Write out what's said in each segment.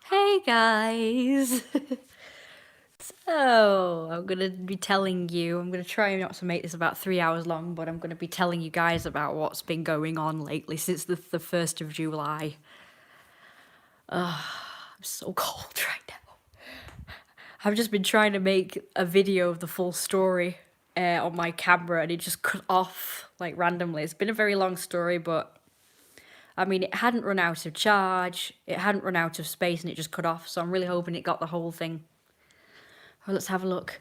Hey guys! So, I'm gonna be telling you, I'm gonna try not to make this about 3 hours long, but I'm gonna be telling you guys about what's been going on lately since the 1st of July. I'm so cold right now. I've just been trying to make a video of the full story on my camera and it just cut off like randomly. It's been a very long story, but I mean, it hadn't run out of charge, it hadn't run out of space, and it just cut off, so I'm really hoping it got the whole thing. Oh, let's have a look.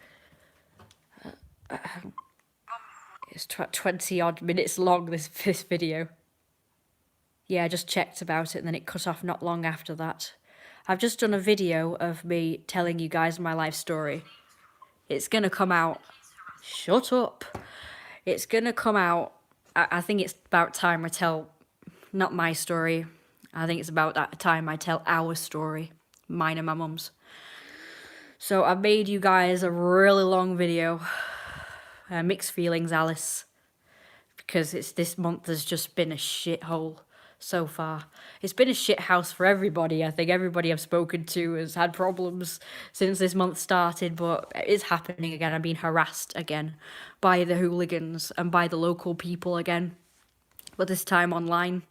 It's 20 odd minutes long, this video. Yeah, I just checked about it and then it cut off not long after that. I've just done a video of me telling you guys my life story. It's gonna come out. Shut up. It's gonna come out. I think it's about time I tell, not my story. I think it's about that time I tell our story. Mine and my mum's. So I made you guys a really long video. Mixed feelings, Alice. Because this month has just been a shithole so far. It's been a shit house for everybody. I think everybody I've spoken to has had problems since this month started, but it's happening again. I'm being harassed again by the hooligans and by the local people again, but this time online.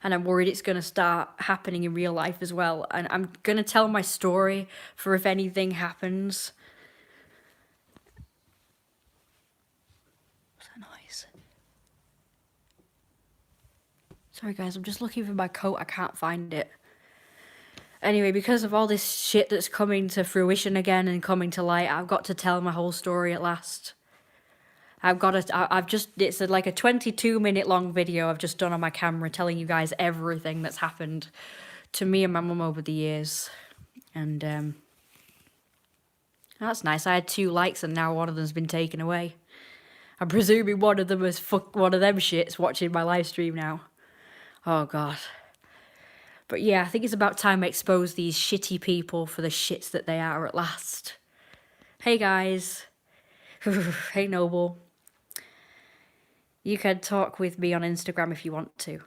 And I'm worried it's going to start happening in real life as well. And I'm going to tell my story for if anything happens. What's that noise? Sorry guys, I'm just looking for my coat. I can't find it. Anyway, because of all this shit that's coming to fruition again and coming to light, I've got to tell my whole story at last. It's like a 22-minute long video I've just done on my camera telling you guys everything that's happened to me and my mum over the years. And that's nice. I had 2 likes and now one of them's been taken away. I'm presuming one of them is one of them shits watching my live stream now. Oh god. But yeah, I think it's about time I expose these shitty people for the shits that they are at last. Hey guys. Hey Noble. You can talk with me on Instagram if you want to.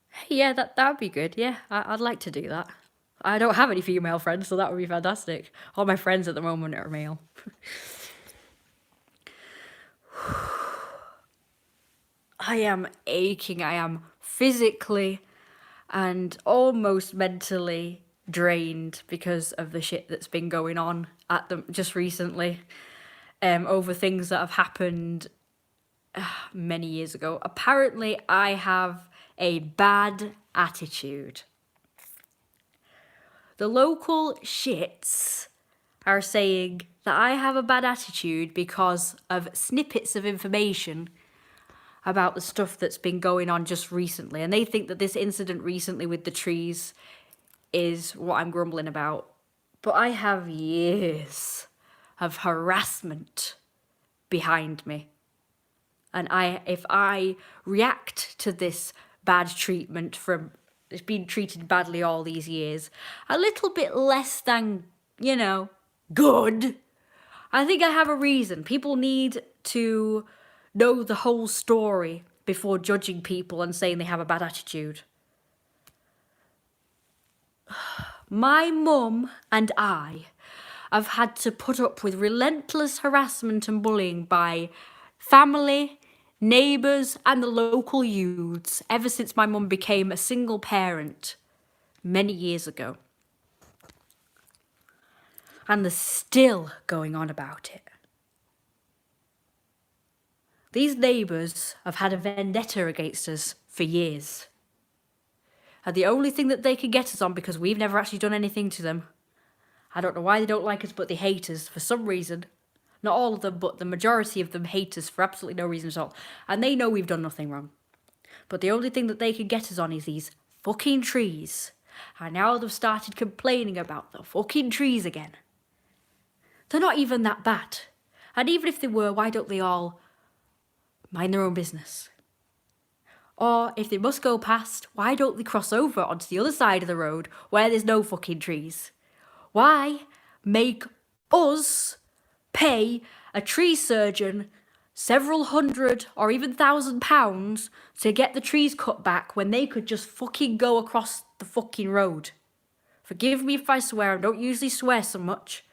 Hey, yeah, that'd be good. Yeah, I'd like to do that. I don't have any female friends, so that would be fantastic. All my friends at the moment are male. I am aching. I am physically and almost mentally drained because of the shit that's been going on at them just recently, over things that have happened many years ago. Apparently, I have a bad attitude. The local shits are saying that I have a bad attitude because of snippets of information about the stuff that's been going on just recently. And they think that this incident recently with the trees is what I'm grumbling about. But I have years of harassment behind me. And if I react to this bad treatment from, it's been treated badly all these years, a little bit less than, good, I think I have a reason. People need to know the whole story before judging people and saying they have a bad attitude. My mum and I have had to put up with relentless harassment and bullying by family, neighbours and the local youths ever since my mum became a single parent many years ago. And they're still going on about it. These neighbours have had a vendetta against us for years. And the only thing that they can get us on, because we've never actually done anything to them, I don't know why they don't like us, but they hate us for some reason. Not all of them, but the majority of them hate us for absolutely no reason at all. And they know we've done nothing wrong. But the only thing that they can get us on is these fucking trees. And now they've started complaining about the fucking trees again. They're not even that bad. And even if they were, why don't they all mind their own business? Or if they must go past, why don't they cross over onto the other side of the road where there's no fucking trees? Why make us pay a tree surgeon several hundred or even £1,000 to get the trees cut back when they could just fucking go across the fucking road? Forgive me if I swear. I don't usually swear so much.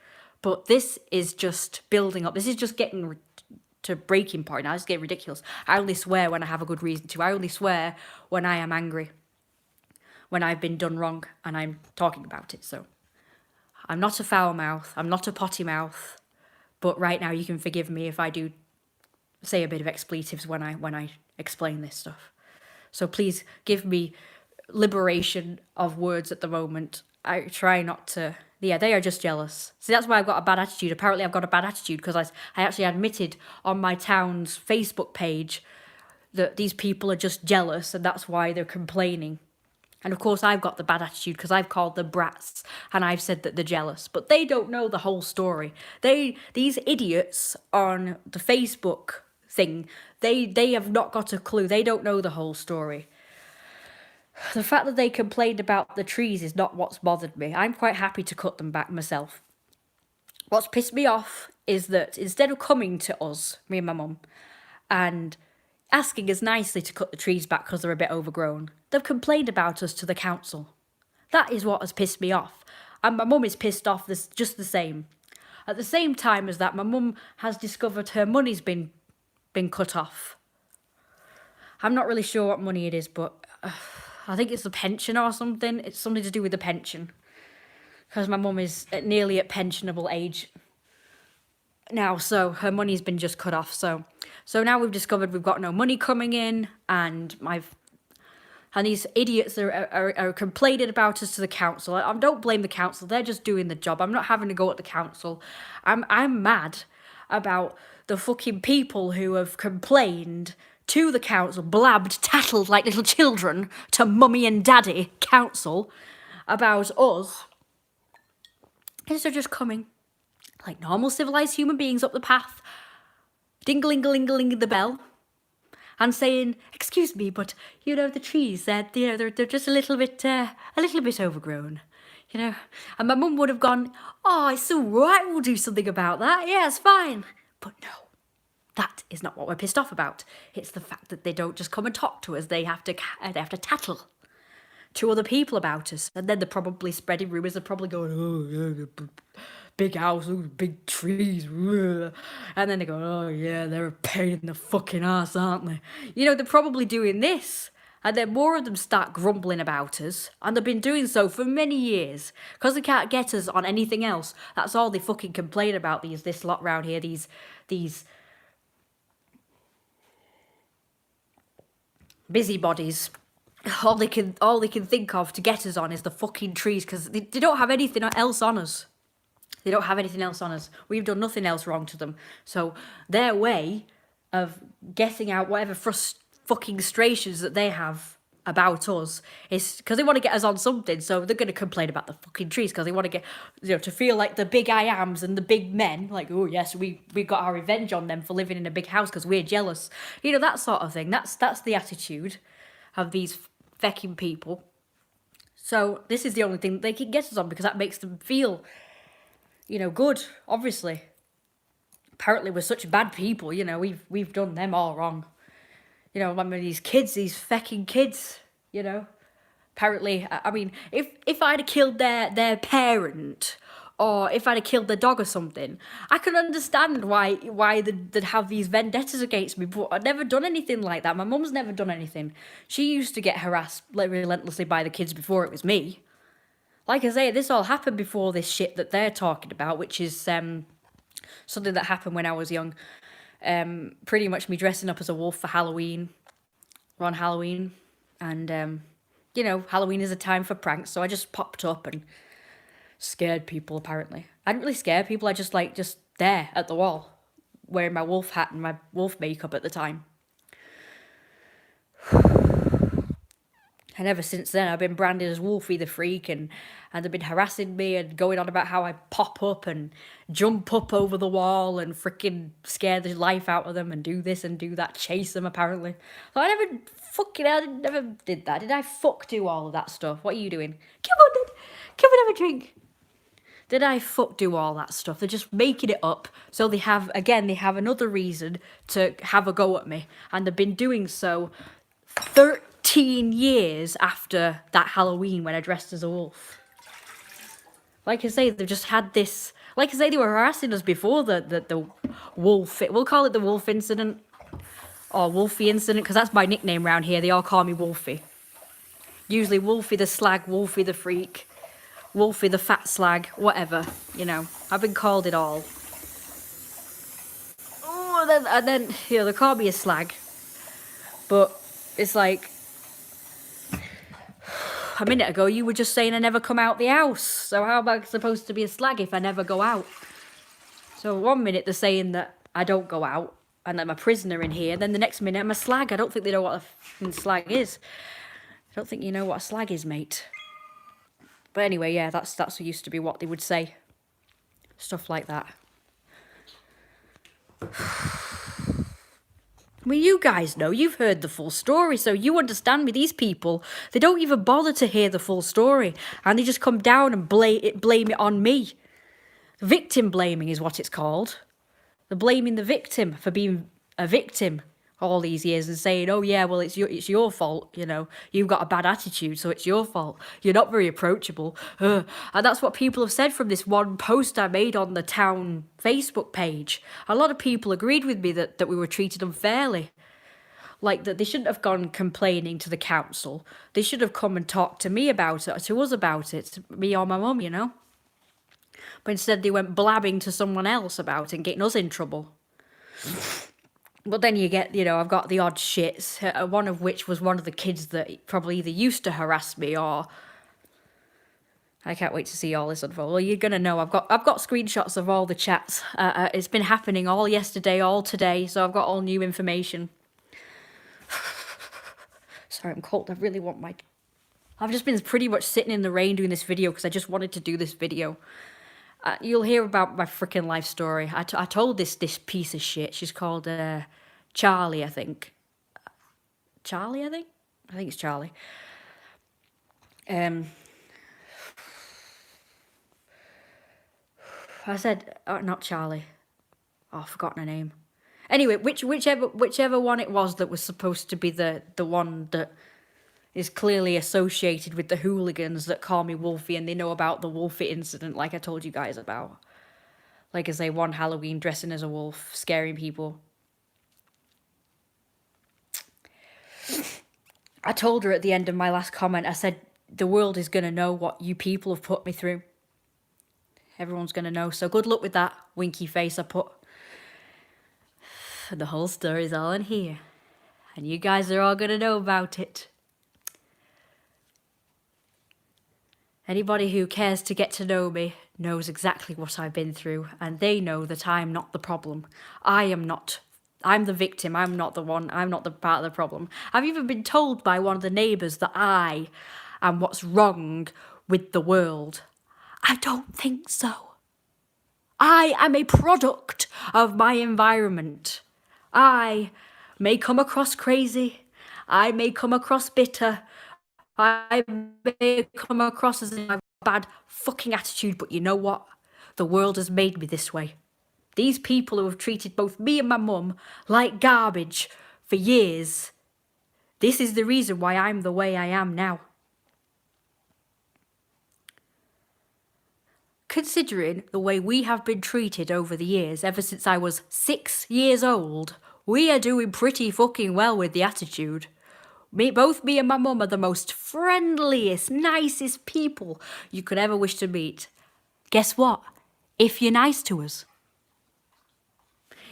But this is just building up. This is just getting to breaking point now. It's getting ridiculous. I only swear when I have a good reason to. I only swear when I am angry. When I've been done wrong and I'm talking about it. So I'm not a foul mouth. I'm not a potty mouth. But right now you can forgive me if I do say a bit of expletives when I explain this stuff. So please give me liberation of words at the moment. I try not to. Yeah, they are just jealous. See, that's why I've got a bad attitude. Apparently I've got a bad attitude because I actually admitted on my town's Facebook page that these people are just jealous and that's why they're complaining. And of course I've got the bad attitude because I've called them brats and I've said that they're jealous. But they don't know the whole story. These idiots on the Facebook thing, they have not got a clue. They don't know the whole story. The fact that they complained about the trees is not what's bothered me. I'm quite happy to cut them back myself. What's pissed me off is that instead of coming to us, me and my mum, and asking us nicely to cut the trees back because they're a bit overgrown, they've complained about us to the council. That is what has pissed me off. And my mum is pissed off just the same. At the same time as that, my mum has discovered her money's been cut off. I'm not really sure what money it is, but I think it's the pension or something. It's something to do with the pension. Because my mum is nearly at pensionable age now, so her money's been just cut off. So now we've discovered we've got no money coming in, and these idiots are complaining about us to the council. I don't blame the council. They're just doing the job. I'm not having to go at the council. I'm mad about the fucking people who have complained to the council, blabbed, tattled like little children to mummy and daddy council about us. Instead of just coming like normal civilized human beings up the path, ding-a-ling-a-ling-a-ling the bell, and saying, "Excuse me, but you know the trees, they're just a little bit overgrown, you know." And my mum would have gone, "Oh, it's all right, we'll do something about that. Yeah, it's fine." But no. That is not what we're pissed off about. It's the fact that they don't just come and talk to us. They have to tattle to other people about us. And then they're probably spreading rumours. They're probably going, "Oh, yeah, big house, big trees." And then they go, "Oh, yeah, they're a pain in the fucking ass, aren't they?" You know, they're probably doing this. And then more of them start grumbling about us. And they've been doing so for many years. Because they can't get us on anything else. That's all they fucking complain about, this lot round here. These busybodies. All they can think of to get us on is the fucking trees, because they don't have anything else on us. They don't have anything else on us. We've done nothing else wrong to them. So their way of getting out whatever fucking frustrations that they have about us is because they want to get us on something. So they're going to complain about the fucking trees because they want to get, to feel like the big I ams and the big men, like, "Oh yes, we got our revenge on them for living in a big house because we're jealous." That sort of thing. That's the attitude of these fecking people. So this is the only thing they can get us on, because that makes them feel, good. Obviously, apparently we're such bad people. We've done them all wrong. These kids, these fecking kids, apparently, I mean, if I'd have killed their parent, or if I'd have killed their dog or something, I could understand why they'd have these vendettas against me, but I'd never done anything like that. My mum's never done anything. She used to get harassed relentlessly by the kids before it was me. Like I say, this all happened before this shit that they're talking about, which is something that happened when I was young. Pretty much me dressing up as a wolf for Halloween, on Halloween, and Halloween is a time for pranks, so I just popped up and scared people. Apparently I didn't really scare people. I just there at the wall wearing my wolf hat and my wolf makeup at the time. And ever since then, I've been branded as Wolfie the Freak, and they've been harassing me and going on about how I pop up and jump up over the wall and freaking scare the life out of them and do this and do that, chase them apparently. So I never did that. Did I do all of that stuff? What are you doing? Come on, Dad. Come and have a drink. Did I do all that stuff? They're just making it up. So they have another reason to have a go at me. And they've been doing so 13 years after that Halloween when I dressed as a wolf. Like I say, they've just had this. Like I say, they were harassing us before the wolf. We'll call it the wolf incident or Wolfie incident because that's my nickname around here. They all call me Wolfie. Usually Wolfie the slag, Wolfie the freak, Wolfie the fat slag, whatever. You know, I've been called it all. Oh, and then you know they call me a slag, but it's like. A minute ago, you were just saying I never come out the house. So how am I supposed to be a slag if I never go out? So 1 minute they're saying that I don't go out and I'm a prisoner in here. Then the next minute I'm a slag. I don't think they know what a slag is. I don't think you know what a slag is, mate. But anyway, yeah, that's used to be what they would say. Stuff like that. I mean, you guys know, you've heard the full story, so you understand me. These people, they don't even bother to hear the full story, and they just come down and blame it on me. Victim blaming is what it's called. They're blaming the victim for being a victim all these years and saying, oh yeah, well, it's your fault, you know, you've got a bad attitude, so it's your fault. You're not very approachable. And that's what people have said from this one post I made on the town Facebook page. A lot of people agreed with me that we were treated unfairly. Like that they shouldn't have gone complaining to the council. They should have come and talked to me about it, or to us about it, me or my mum, you know. But instead they went blabbing to someone else about it and getting us in trouble. But then you get, you know, I've got the odd shits, one of which was one of the kids that probably either used to harass me or... I can't wait to see all this unfold. Well, you're going to know. I've got screenshots of all the chats. It's been happening all yesterday, all today, so I've got all new information. Sorry, I'm cold. I really want my... I've just been pretty much sitting in the rain doing this video because I just wanted to do this video. You'll hear about my freaking life story. I told this piece of shit. She's called Charlie, I think. Charlie, I think? I think it's Charlie. I said, not Charlie. Oh, I've forgotten her name. Anyway, whichever one it was that was supposed to be the one that is clearly associated with the hooligans that call me Wolfie and they know about the Wolfie incident like I told you guys about. Like I say, one Halloween dressing as a wolf, scaring people. I told her at the end of my last comment, I said, the world is going to know what you people have put me through. Everyone's going to know. So good luck with that winky face I put. The whole story's all in here. And you guys are all going to know about it. Anybody who cares to get to know me knows exactly what I've been through, and they know that I'm not the problem. I'm the victim. I'm not the one. I'm not the part of the problem. I've even been told by one of the neighbours that I am what's wrong with the world. I don't think so. I am a product of my environment. I may come across crazy. I may come across bitter. I may come across as a bad fucking attitude, but you know what? The world has made me this way. These people who have treated both me and my mum like garbage for years, this is the reason why I'm the way I am now. Considering the way we have been treated over the years, ever since I was 6 years old, we are doing pretty fucking well with the attitude. Both me and my mum are the most friendliest, nicest people you could ever wish to meet. Guess what? If you're nice to us.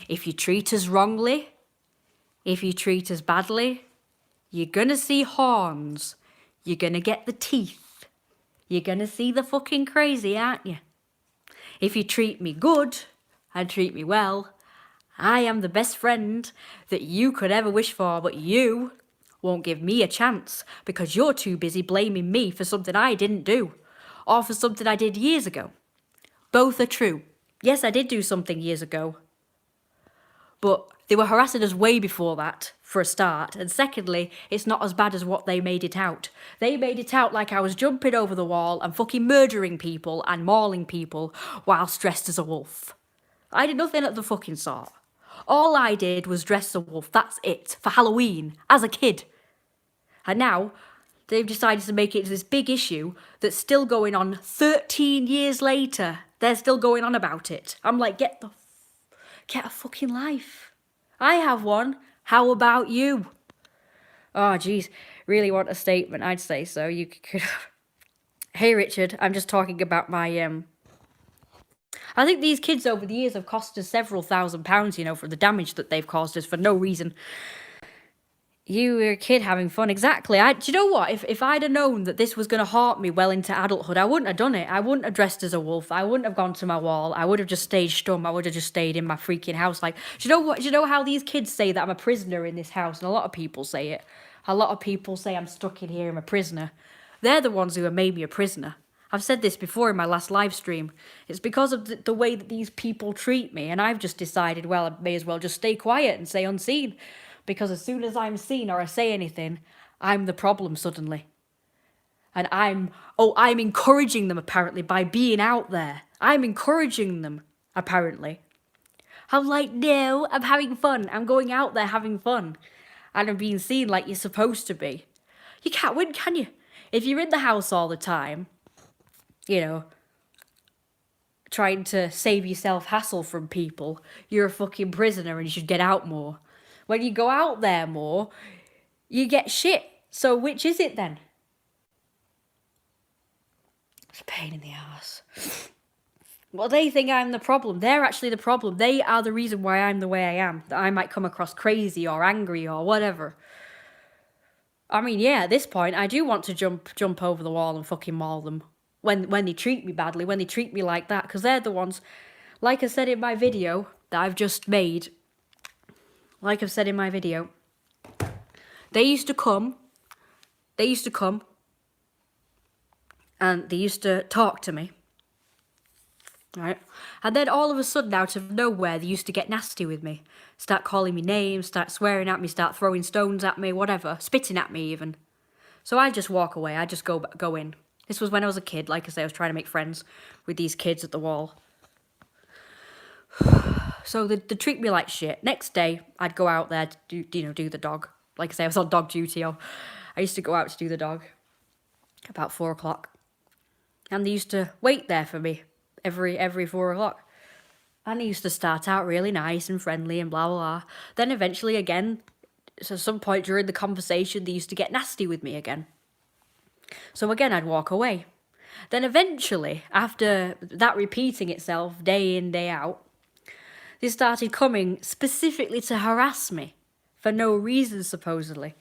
If you treat us wrongly, if you treat us badly, you're gonna see horns. You're gonna get the teeth. You're gonna see the fucking crazy, aren't you? If you treat me good and treat me well, I am the best friend that you could ever wish for, but you won't give me a chance because you're too busy blaming me for something I didn't do or for something I did years ago. Both are true. Yes, I did do something years ago, but they were harassing us way before that, for a start. And secondly, it's not as bad as what they made it out. They made it out like I was jumping over the wall and fucking murdering people and mauling people whilst dressed as a wolf. I did nothing of the fucking sort. All I did was dress as a wolf, that's it, for Halloween, as a kid. And now, They've decided to make it this big issue that's still going on 13 years later. They're still going on about it. I'm like, get a fucking life. I have one. How about you? Oh, geez. Really want a statement? I'd say so. You could. Hey, Richard. I'm just talking about my I think these kids over the years have cost us several £1,000s, you know, for the damage that they've caused us for no reason. You were a kid having fun. Exactly. Do you know what? If I'd have known that this was going to haunt me well into adulthood, I wouldn't have done it. I wouldn't have dressed as a wolf. I wouldn't have gone to my wall. I would have just stayed stum. I would have just stayed in my freaking house. Like, do you know what? Do you know how these kids say that I'm a prisoner in this house? And a lot of people say it. A lot of people say I'm stuck in here, I'm a prisoner. They're the ones who have made me a prisoner. I've said this before in my last live stream. It's because of the way that these people treat me. And I've just decided, well, I may as well just stay quiet and stay unseen. Because as soon as I'm seen or I say anything, I'm the problem suddenly. And I'm encouraging them apparently by being out there. I'm encouraging them, apparently. I'm like, no, I'm having fun. I'm going out there having fun. And I'm being seen like you're supposed to be. You can't win, can you? If you're in the house all the time, you know, trying to save yourself hassle from people, you're a fucking prisoner and you should get out more. When you go out there more, you get shit. So which is it then? It's a pain in the ass. Well, they think I'm the problem. They're actually the problem. They are the reason why I'm the way I am. That I might come across crazy or angry or whatever. I mean, yeah, at this point, I do want to jump over the wall and fucking maul them. When they treat me badly, when they treat me like that. Because they're the ones, like I said in my video that I've just made, they used to come and they used to talk to me, right? And then all of a sudden, out of nowhere, they used to get nasty with me. Start calling me names, start swearing at me, start throwing stones at me, whatever, spitting at me even. So I just walk away, I just go in. This was when I was a kid, like I say, I was trying to make friends with these kids at the wall. So they treat me like shit. Next day, I'd go out there to do the dog. Like I say, I was on dog duty. I used to go out to do the dog about 4 o'clock. And they used to wait there for me every 4 o'clock. And they used to start out really nice and friendly and blah, blah, blah. Then eventually again, so at some point during the conversation, they used to get nasty with me again. So again, I'd walk away. Then eventually, after that repeating itself day in, day out, they started coming specifically to harass me for no reason, supposedly.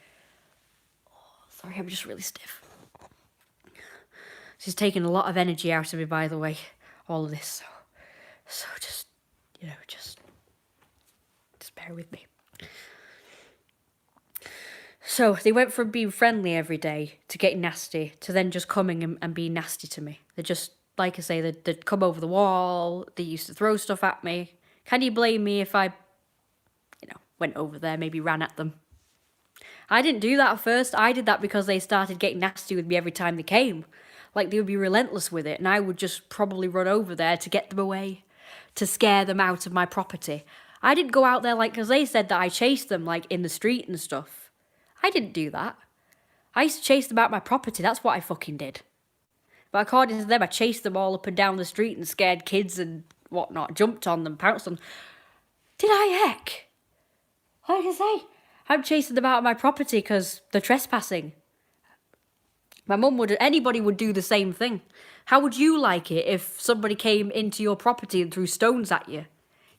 Oh, sorry, I'm just really stiff. This is taking a lot of energy out of me, by the way, all of this. So just bear with me. So they went from being friendly every day to getting nasty to then just coming and being nasty to me. They just, like I say, they'd come over the wall. They used to throw stuff at me. Can you blame me if I, went over there, maybe ran at them? I didn't do that at first. I did that because they started getting nasty with me every time they came. Like, they would be relentless with it, and I would just probably run over there to get them away, to scare them out of my property. I didn't go out there, because they said that I chased them, in the street and stuff. I didn't do that. I used to chase them out my property. That's what I fucking did. But according to them, I chased them all up and down the street and scared kids and whatnot, jumped on them, pounced on them. Did I heck? Like I say, I'm chasing them out of my property because they're trespassing. My mum anybody would do the same thing. How would you like it if somebody came into your property and threw stones at you?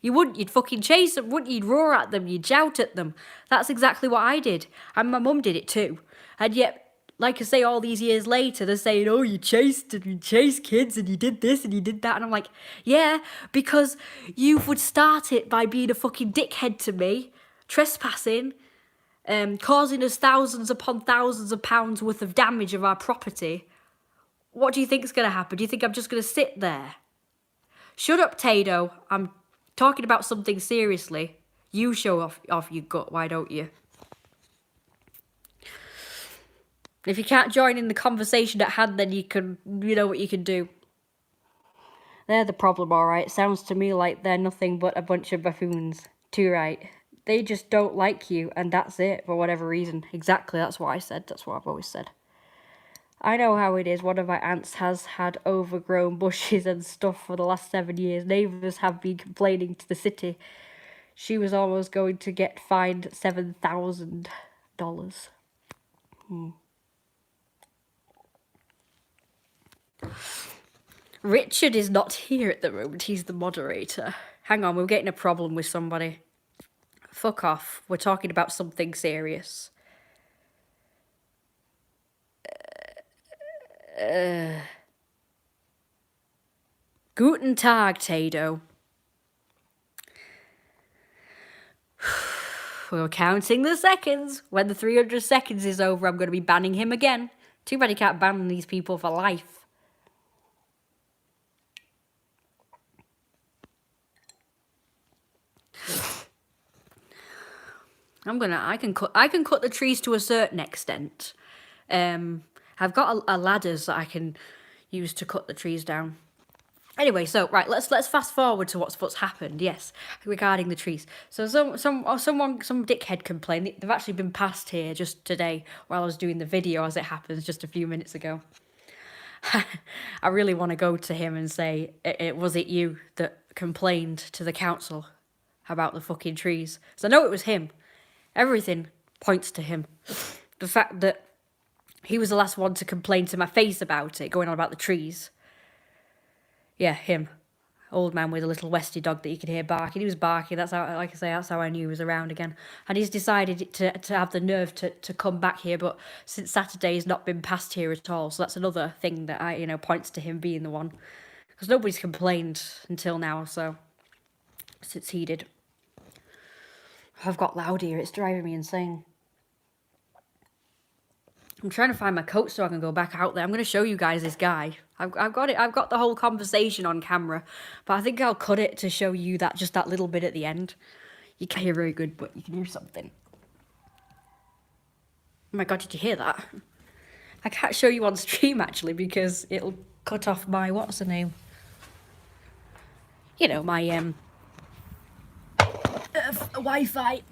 You wouldn't, you'd fucking chase them, wouldn't you? You'd roar at them, you'd shout at them. That's exactly what I did. And my mum did it too. And yet, like I say, all these years later, they're saying, oh, you chased kids and you did this and you did that. And I'm like, yeah, because you would start it by being a fucking dickhead to me, trespassing, causing us thousands upon thousands of pounds worth of damage of our property. What do you think's going to happen? Do you think I'm just going to sit there? Shut up, Tado. I'm talking about something seriously. You show off your gut, why don't you? If you can't join in the conversation at hand, then you know what you can do. They're the problem, alright. Sounds to me like they're nothing but a bunch of buffoons. Too right. They just don't like you, and that's it, for whatever reason. Exactly, that's what I said. That's what I've always said. I know how it is. One of my aunts has had overgrown bushes and stuff for the last 7 years. Neighbours have been complaining to the city. She was almost going to get fined $7,000. Richard is not here at the moment. He's the moderator. Hang on, we're getting a problem with somebody. Fuck off. We're talking about something serious. Guten Tag, Tado. We're counting the seconds. When the 300 seconds is over, I'm going to be banning him again. Too bad you can't ban these people for life. I can cut the trees to a certain extent. I've got a ladders that I can use to cut the trees down. Anyway, so right, let's fast forward to what's happened. Yes, regarding the trees. So some dickhead complained. They've actually been passed here just today while I was doing the video, as it happens, just a few minutes ago. I really want to go to him and say, was it you that complained to the council about the fucking trees? So I know it was him. Everything points to him. The fact that he was the last one to complain to my face about it, going on about the trees. Yeah, him. Old man with a little Westie dog that you could hear barking. He was barking. That's how, like I say, that's how I knew he was around again. And he's decided to have the nerve to come back here. But since Saturday, he's not been passed here at all. So that's another thing that points to him being the one. Because nobody's complained until now. So since he did. I've got loud here. It's driving me insane. I'm trying to find my coat so I can go back out there. I'm going to show you guys this guy. I've got it. I've got the whole conversation on camera, but I think I'll cut it to show you just that little bit at the end. You can't hear very good, but you can hear something. Oh my god, did you hear that? I can't show you on stream actually because it'll cut off my what's the name? My Wi-Fi.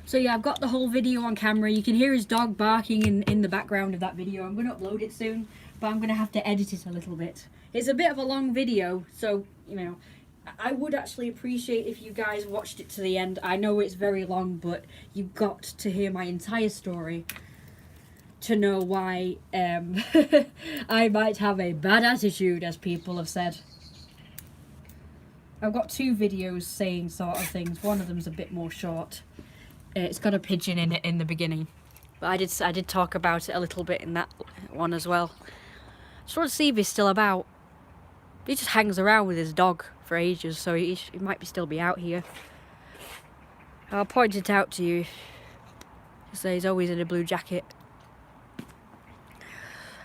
So yeah, I've got the whole video on camera. You can hear his dog barking in the background of that video. I'm going to upload it soon, but I'm going to have to edit it a little bit. It's a bit of a long video, so, I would actually appreciate if you guys watched it to the end. I know it's very long, but you've got to hear my entire story to know why I might have a bad attitude, as people have said. I've got 2 videos saying sort of things. One of them's a bit more short. It's got a pigeon in it in the beginning, but I did talk about it a little bit in that one as well. Just want to see if he's still about. He just hangs around with his dog for ages, so he might still be out here. I'll point it out to you. So he's always in a blue jacket.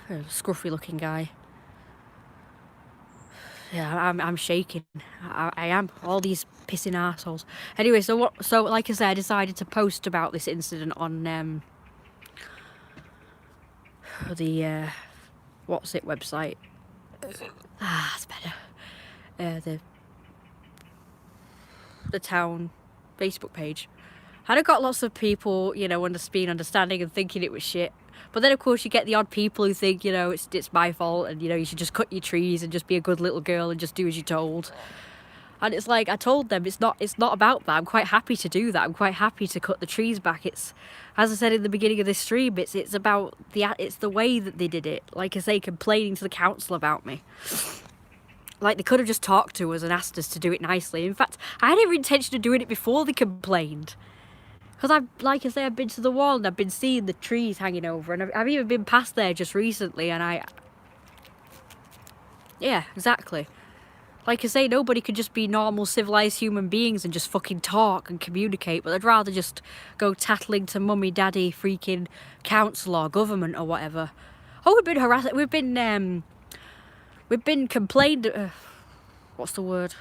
A scruffy looking guy. Yeah, I'm shaking. I am. All these pissing assholes. Anyway, so like I said, I decided to post about this incident on the what's it website. That's better. The town Facebook page. And I got lots of people, being understanding and thinking it was shit. But then, of course, you get the odd people who think, it's my fault and, you should just cut your trees and just be a good little girl and just do as you're told. And it's like, I told them it's not about that. I'm quite happy to do that. I'm quite happy to cut the trees back. It's, as I said in the beginning of this stream, it's about it's the way that they did it. Like I say, complaining to the council about me. Like, they could have just talked to us and asked us to do it nicely. In fact, I had every intention of doing it before they complained. Because I've been to the wall and I've been seeing the trees hanging over, and I've even been past there just recently, and yeah, exactly. Like I say, nobody could just be normal, civilised human beings and just fucking talk and communicate, but they'd rather just go tattling to mummy, daddy, freaking council or government or whatever. Oh, we've been harassed, we've been complained, what's the word?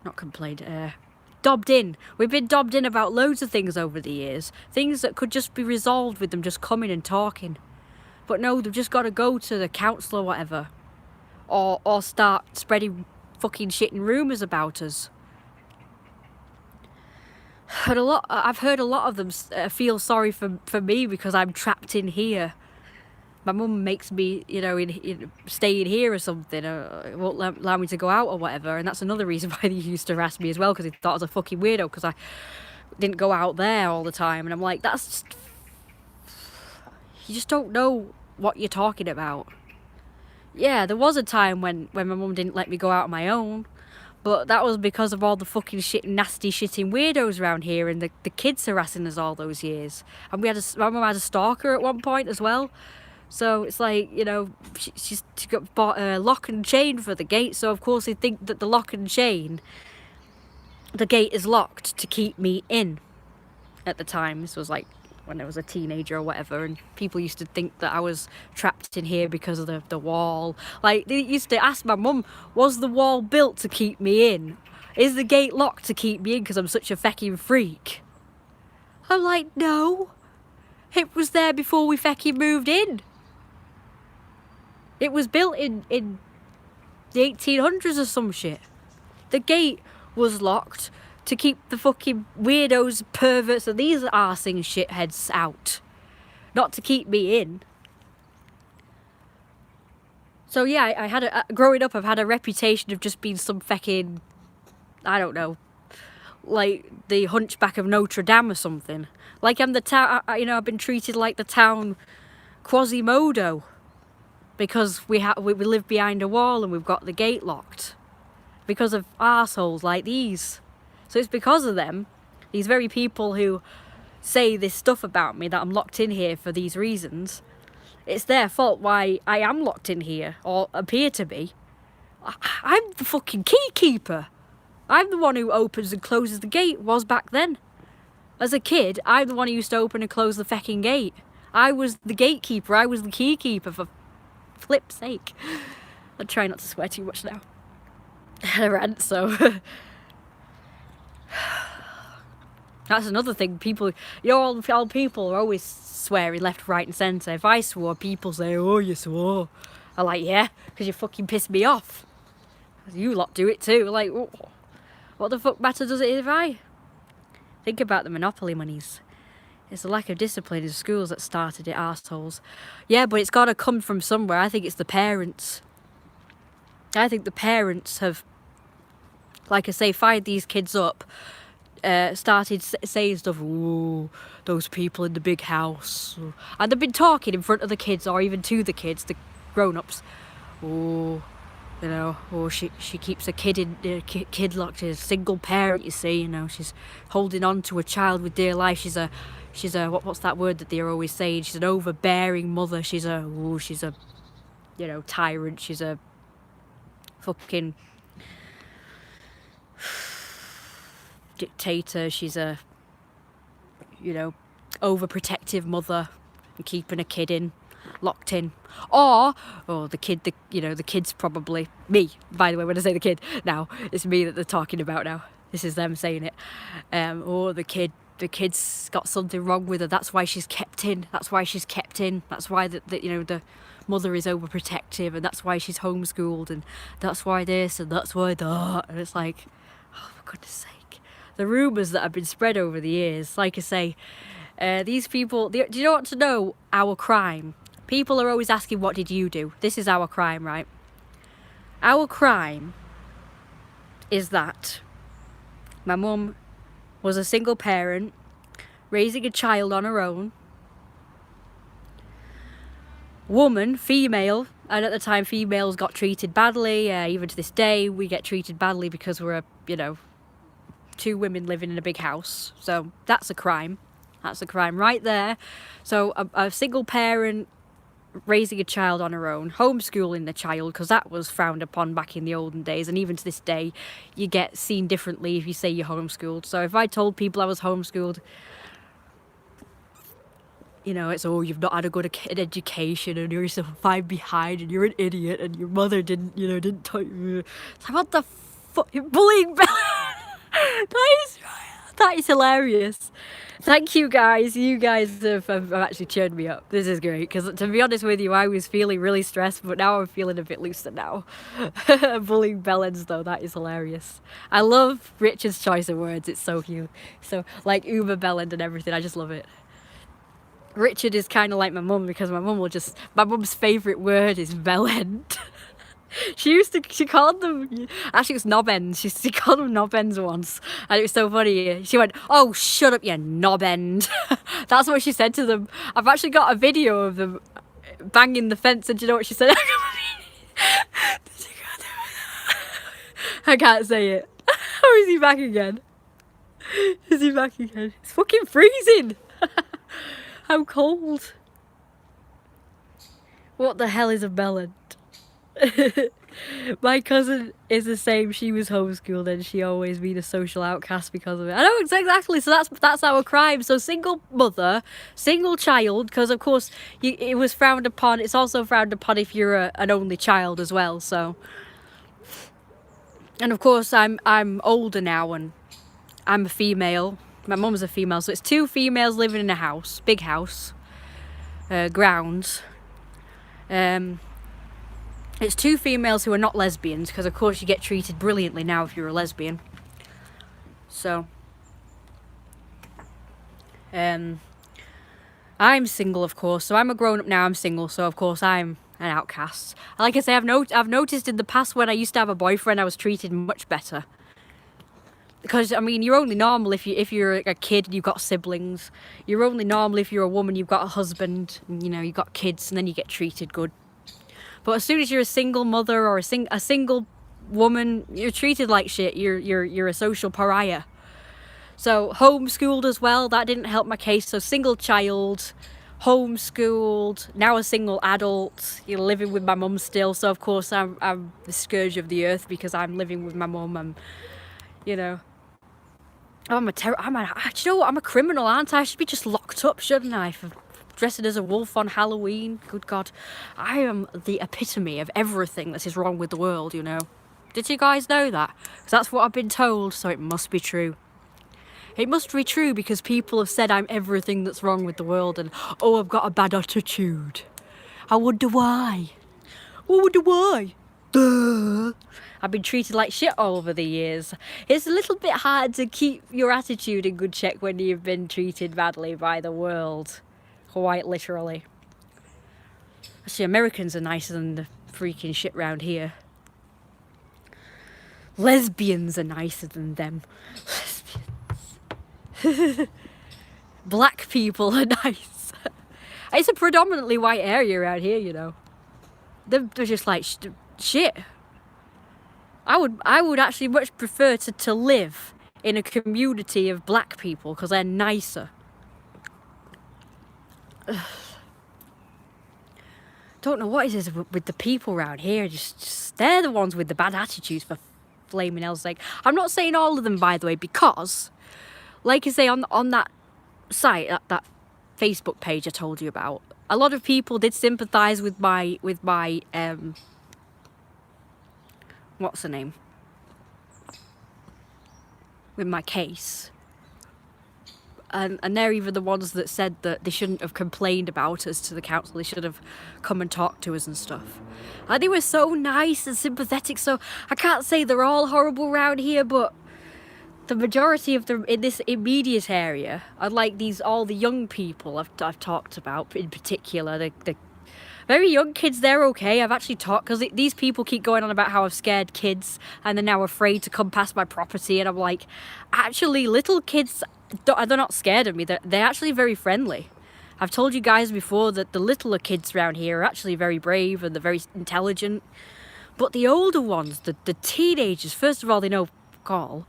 Not complained, dobbed in. We've been dobbed in about loads of things over the years. Things that could just be resolved with them just coming and talking. But no, they've just got to go to the council or whatever. Or start spreading fucking shit and rumours about us. I've heard a lot of them feel sorry for me because I'm trapped in here. My mum makes me, you know, stay in here or something, or won't allow me to go out or whatever. And that's another reason why they used to harass me as well, because they thought I was a fucking weirdo because I didn't go out there all the time. And I'm like, that's just, you just don't know what you're talking about. Yeah, there was a time when my mum didn't let me go out on my own, but that was because of all the fucking nasty shitting weirdos around here and the kids harassing us all those years. And my mum had a stalker at one point as well. So it's like, you know, she bought a lock and chain for the gate. So of course they think that the lock and chain, the gate is locked to keep me in. At the time, this was like when I was a teenager or whatever, and people used to think that I was trapped in here because of the wall. Like, they used to ask my mum, was the wall built to keep me in? Is the gate locked to keep me in because I'm such a fecking freak? I'm like, no, it was there before we fecking moved in. It was built in the 1800s or some shit. The gate was locked to keep the fucking weirdos, perverts, and these arsing shitheads out. Not to keep me in. So yeah, I had growing up, I've had a reputation of just being some fecking, I don't know, like the Hunchback of Notre Dame or something. Like I'm the town, you know, I've been treated like the town Quasimodo. Because we live behind a wall and we've got the gate locked. Because of arseholes like these. So it's because of them, these very people who say this stuff about me, that I'm locked in here for these reasons. It's their fault why I am locked in here, or appear to be. I'm the fucking key keeper. I'm the one who opens and closes the gate, was back then. As a kid, I'm the one who used to open and close the fecking gate. I was the gatekeeper, I was the key keeper, for flip's sake. I try not to swear too much now. I had a rant, so that's another thing. People, you know, all people are always swearing left, right, and centre. If I swore, people say, "Oh, you swore." I'm like, yeah, because you fucking pissed me off. You lot do it too. Like, what the fuck matter does it if I? Think about the monopoly monies. It's the lack of discipline in schools that started it, arseholes. Yeah, but it's got to come from somewhere. I think it's the parents. I think the parents have, like I say, fired these kids up, started saying stuff, "Ooh, those people in the big house." And they've been talking in front of the kids, or even to the kids, the grown-ups. "Oh, you know, oh, she keeps a kid locked. She's a single parent, you see, you know, she's holding on to a child with dear life. She's a what's that word that they're always saying? She's an overbearing mother. She's a, you know, tyrant. She's a fucking dictator. She's a, you know, overprotective mother, and keeping a kid locked in." Or the kid's probably me, by the way. When I say the kid now, it's me that they're talking about now. This is them saying it. Or the kid's got something wrong with her, that's why she's kept in. That's why the mother is overprotective, and that's why she's homeschooled, and that's why this, and that's why that. And it's like, oh, for goodness sake. The rumours that have been spread over the years, like I say, these people, do you want to know our crime? People are always asking, what did you do? This is our crime, right? Our crime is that my mum was a single parent, raising a child on her own. Woman, female, and at the time females got treated badly. Even to this day, we get treated badly because we're two women living in a big house. So that's a crime. That's a crime right there. So a single parent raising a child on her own, homeschooling the child, because that was frowned upon back in the olden days, and even to this day you get seen differently if you say you're homeschooled. So if I told people I was homeschooled, you know, it's, oh, you've not had a good education, and you're so far behind, and you're an idiot, and your mother didn't tell you. It's like, what the fuck, you're bullying me. That is hilarious. Thank you guys. You guys have actually cheered me up. This is great, because to be honest with you, I was feeling really stressed, but now I'm feeling a bit looser now. Bullying bellends though, that is hilarious. I love Richard's choice of words. It's so cute. So like Uber bellend and everything. I just love it. Richard is kind of like my mum, because my mum's favourite word is bellend. She called them, actually it was knob ends, she called them knob ends once, and it was so funny. She went, "Oh, shut up, you knob end." That's what she said to them. I've actually got a video of them banging the fence, and do you know what she said? I can't say it. Oh, is he back again? Is he back again? It's fucking freezing. How cold. What the hell is a bellend? My cousin is the same. She was homeschooled and she always been a social outcast because of it. I know exactly. So that's our crime. So single mother, single child, because of course it was frowned upon. It's also frowned upon if you're an only child as well. So, and of course I'm older now and I'm a female. My mum's a female, so it's two females living in a house, big house, grounds. It's two females who are not lesbians, because of course you get treated brilliantly now if you're a lesbian. So, I'm single, of course. So I'm a grown up now. I'm single, so of course I'm an outcast. Like I say, I've noticed in the past when I used to have a boyfriend, I was treated much better. Because I mean, you're only normal if you're a kid and you've got siblings. You're only normal if you're a woman, you've got a husband, and, you know, you've got kids, and then you get treated good. But as soon as you're a single mother or a single woman, you're treated like shit. You're a social pariah. So homeschooled as well, that didn't help my case. So single child, homeschooled, now a single adult, you're living with my mum still. So of course I'm the scourge of the earth because I'm living with my mum. I'm, you know, you know what? I'm a criminal, aren't I? I should be just locked up, shouldn't I? For dressing as a wolf on Halloween. Good God. I am the epitome of everything that is wrong with the world, you know. Did you guys know that? Because that's what I've been told, so it must be true. It must be true because people have said I'm everything that's wrong with the world and, oh, I've got a bad attitude. I wonder why. Duh. I've been treated like shit all over the years. It's a little bit hard to keep your attitude in good check when you've been treated badly by the world. Quite literally. Actually, Americans are nicer than the freaking shit round here. Lesbians are nicer than them. Lesbians. Black people are nice. It's a predominantly white area around here, you know. They're just like shit. I would actually much prefer to live in a community of black people because they're nicer. Don't know what it is with the people around here. Just they're the ones with the bad attitudes, for flaming hell's sake. I'm not saying all of them, by the way, because, like I say, on that site, that Facebook page I told you about, a lot of people did sympathise with my what's her name? With my case. And they're even the ones that said that they shouldn't have complained about us to the council. They should have come and talked to us and stuff. And they were so nice and sympathetic. So I can't say they're all horrible around here, but the majority of them in this immediate area are like all the young people I've talked about in particular. The very young kids, they're okay. I've actually talked, because these people keep going on about how I've scared kids and they're now afraid to come past my property. And I'm like, actually, little kids, they're not scared of me. They're actually very friendly. I've told you guys before that the littler kids around here are actually very brave and they're very intelligent. But the older ones, the teenagers, first of all, they know call.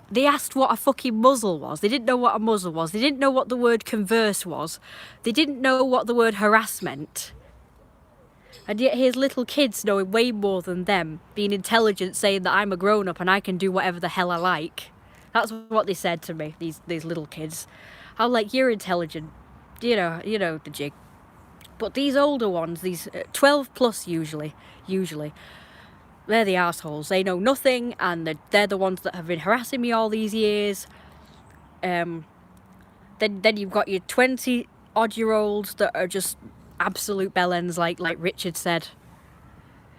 They asked what a fucking muzzle was. They didn't know what a muzzle was. They didn't know what the word converse was. They didn't know what the word harassment. And yet here's little kids knowing way more than them, being intelligent, saying that I'm a grown-up and I can do whatever the hell I like. That's what they said to me, these little kids. I'm like, you're intelligent. You know the jig. But these older ones, these 12 plus usually, they're the assholes. They know nothing, and they're the ones that have been harassing me all these years. Then you've got your 20-odd-year-olds that are just absolute bellends, like Richard said.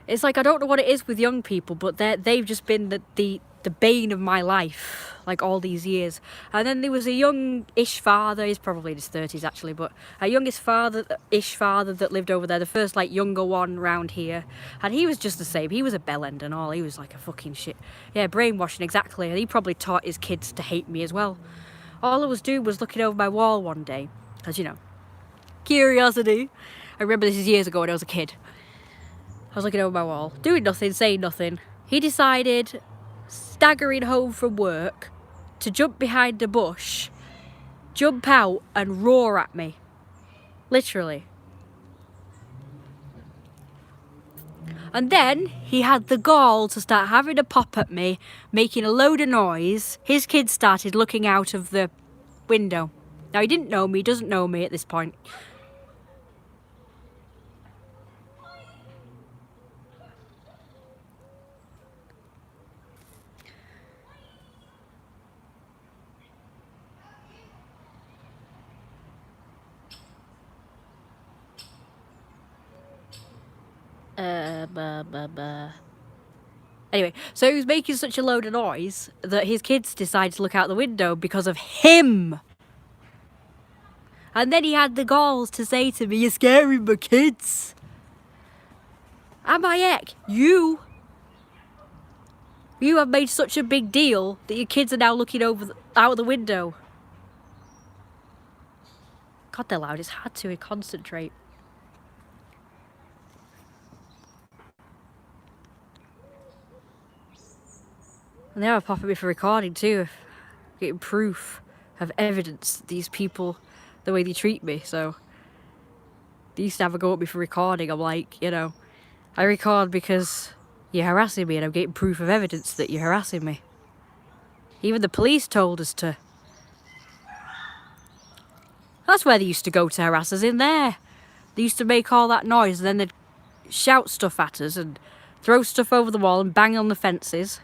It's like, I don't know what it is with young people, but they've just been the bane of my life, like, all these years. And then there was a young-ish father, he's probably in his 30s actually, but a youngish father-ish father that lived over there, the first, like, younger one round here. And he was just the same. He was a bellend and all. He was like a fucking shit. Yeah, brainwashing, exactly. And he probably taught his kids to hate me as well. All I was doing was looking over my wall one day, because, you know, curiosity. I remember this is years ago when I was a kid. I was looking over my wall, doing nothing, saying nothing. He decided, staggering home from work, to jump behind a bush, jump out and roar at me. Literally. And then he had the gall to start having a pop at me, making a load of noise. His kids started looking out of the window. Now, he didn't know me, he doesn't know me at this point. Anyway, so he was making such a load of noise that his kids decided to look out the window because of him. And then he had the galls to say to me, "You're scaring my kids." And my heck, you have made such a big deal that your kids are now looking out the window. God, they're loud. It's hard to concentrate. And they are popping me for recording too, getting proof of evidence that these people, the way they treat me. So they used to have a go at me for recording. I'm like, you know, I record because you're harassing me and I'm getting proof of evidence that you're harassing me. Even the police told us to. That's where they used to go to harass us, in there. They used to make all that noise and then they'd shout stuff at us and throw stuff over the wall and bang on the fences.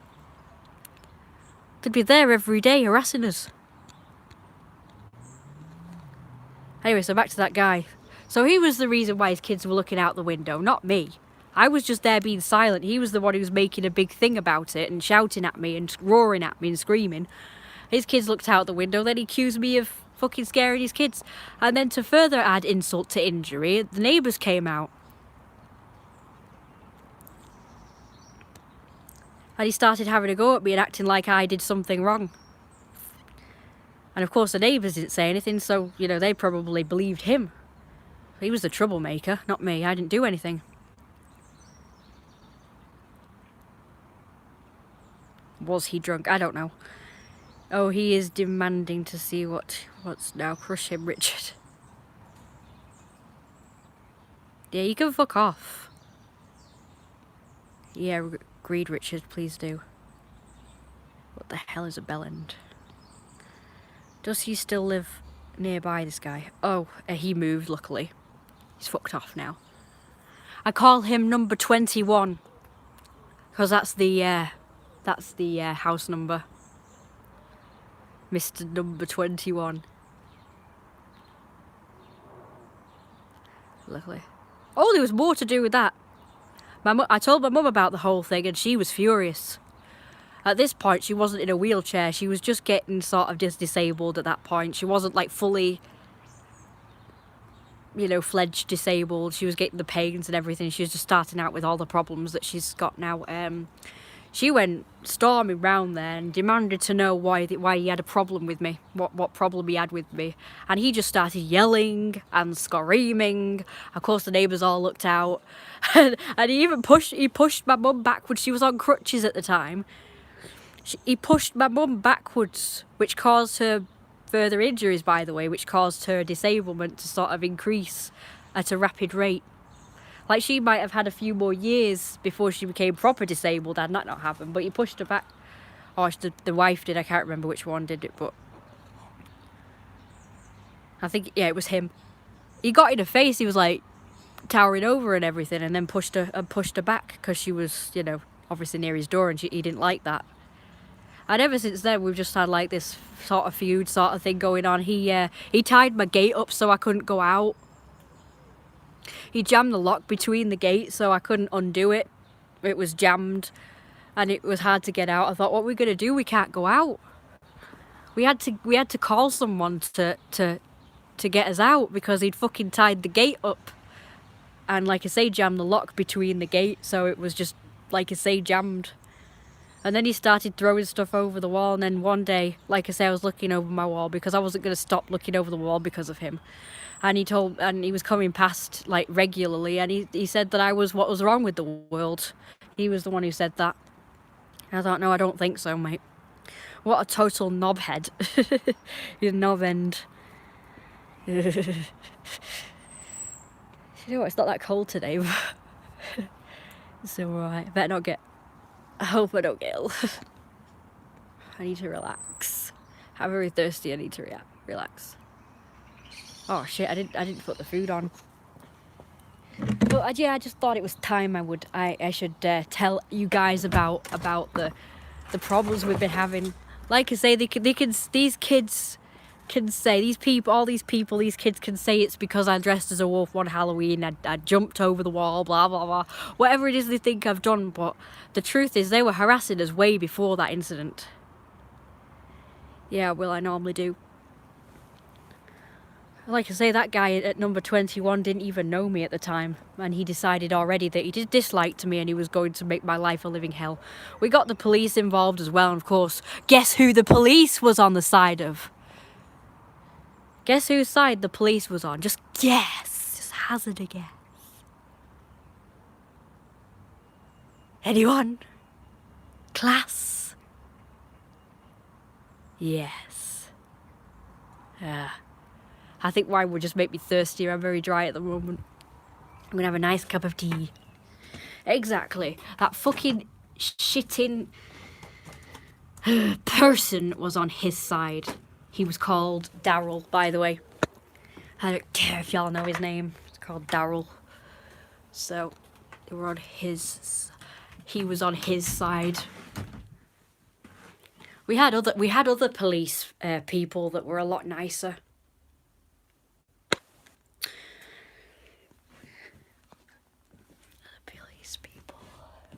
They'd be there every day harassing us. Anyway, so back to that guy. So he was the reason why his kids were looking out the window, not me. I was just there being silent. He was the one who was making a big thing about it and shouting at me and roaring at me and screaming. His kids looked out the window, then he accused me of fucking scaring his kids. And then to further add insult to injury, the neighbours came out. And he started having a go at me and acting like I did something wrong. And of course the neighbours didn't say anything, so, you know, they probably believed him. He was the troublemaker, not me. I didn't do anything. Was he drunk? I don't know. Oh, he is demanding to see what's now. Crush him, Richard. Yeah, you can fuck off. Yeah, agreed, Richard, please do. What the hell is a bellend? Does he still live nearby, this guy? Oh, he moved, luckily. He's fucked off now. I call him number 21. Because that's the house number. Mr. Number 21. Luckily. Oh, there was more to do with that. I told my mum about the whole thing and she was furious. At this point, she wasn't in a wheelchair. She was just getting sort of just disabled at that point. She wasn't like fully, you know, fledged disabled. She was getting the pains and everything. She was just starting out with all the problems that she's got now. She went storming round there and demanded to know why he had a problem with me, what problem he had with me. And he just started yelling and screaming. Of course, the neighbours all looked out. And he even pushed my mum backwards. She was on crutches at the time. He pushed my mum backwards, which caused her further injuries, by the way, which caused her disablement to sort of increase at a rapid rate. Like, she might have had a few more years before she became proper disabled had that not happened, but he pushed her back. Or the wife did, I can't remember which one did it, but I think, yeah, it was him. He got in her face, he was like towering over and everything, and then pushed her back because she was, you know, obviously near his door and he didn't like that. And ever since then, we've just had like this sort of feud sort of thing going on. He tied my gate up so I couldn't go out. He jammed the lock between the gates so I couldn't undo it. It was jammed and it was hard to get out. I thought, what are we going to do? We can't go out. We had to call someone to get us out because he'd fucking tied the gate up. And like I say, jammed the lock between the gate, so it was just, like I say, jammed. And then he started throwing stuff over the wall, and then one day, like I say, I was looking over my wall because I wasn't going to stop looking over the wall because of him. And he was coming past, like, regularly, and he said that I was what was wrong with the world. He was the one who said that. And I thought, no, I don't think so, mate. What a total knobhead. You knob end. You know what, it's not that cold today, but it's alright. I hope I don't get ill. I need to relax. I'm very thirsty, I need to relax. Oh shit, I didn't put the food on. But yeah, I just thought it was time I should tell you guys about the problems we've been having. Like I say, these kids can say, these kids can say it's because I dressed as a wolf one Halloween, I jumped over the wall, blah blah blah, whatever it is they think I've done. But the truth is, they were harassing us way before that incident. Yeah, well, I normally do. Like I say, that guy at number 21 didn't even know me at the time, and he decided already that he disliked me and he was going to make my life a living hell. We got the police involved as well, and of course, guess who the police was on the side of? Guess whose side the police was on? Just guess. Just hazard a guess. Anyone? Class? Yes. I think wine would just make me thirstier. I'm very dry at the moment. I'm gonna have a nice cup of tea. Exactly. That fucking shitting person was on his side. He was called Daryl, by the way. I don't care if y'all know his name. It's called Daryl. So, they were on he was on his side. We had other police people that were a lot nicer. Police people.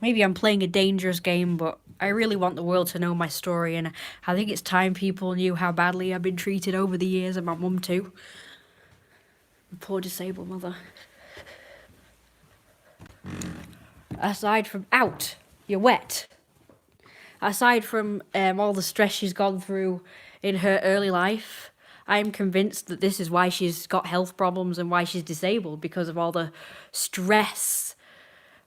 Maybe I'm playing a dangerous game, but I really want the world to know my story, and I think it's time people knew how badly I've been treated over the years, and my mum too. Poor disabled mother. Aside from you're wet. Aside from all the stress she's gone through in her early life, I'm convinced that this is why she's got health problems and why she's disabled, because of all the stress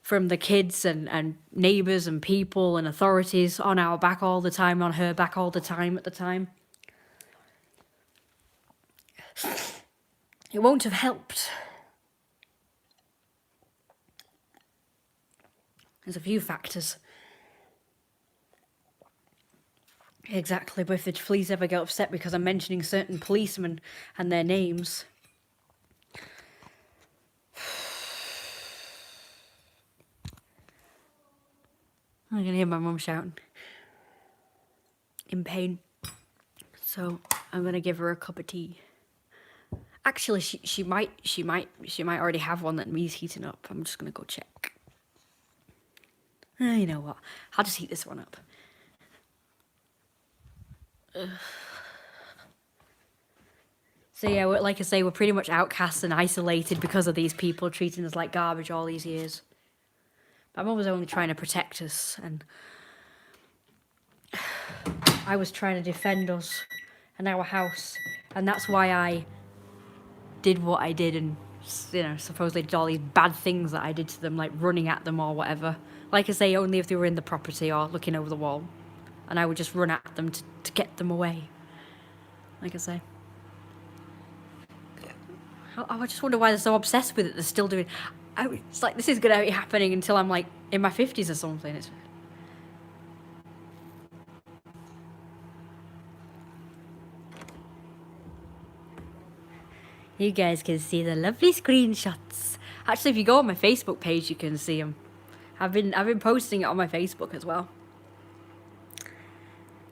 from the kids and neighbours and people and authorities on our back all the time, on her back all the time at the time. It won't have helped. There's a few factors. Exactly, but if the police ever get upset because I'm mentioning certain policemen and their names... I can hear my mum shouting. In pain. So I'm going to give her a cup of tea. Actually, she might already have one that needs heating up. I'm just going to go check. You know what? I'll just heat this one up. So yeah, like I say, we're pretty much outcasts and isolated because of these people treating us like garbage all these years. My mum was only trying to protect us, and I was trying to defend us and our house, and that's why I did what I did, and supposedly did all these bad things that I did to them, like running at them or whatever. Like I say, only if they were in the property or looking over the wall, and I would just run at them to get them away. Like I say. I just wonder why they're so obsessed with it. They're still doing... It's like, this is going to be happening until I'm like in my 50s or something. You guys can see the lovely screenshots. Actually, if you go on my Facebook page, you can see them. I've been posting it on my Facebook as well.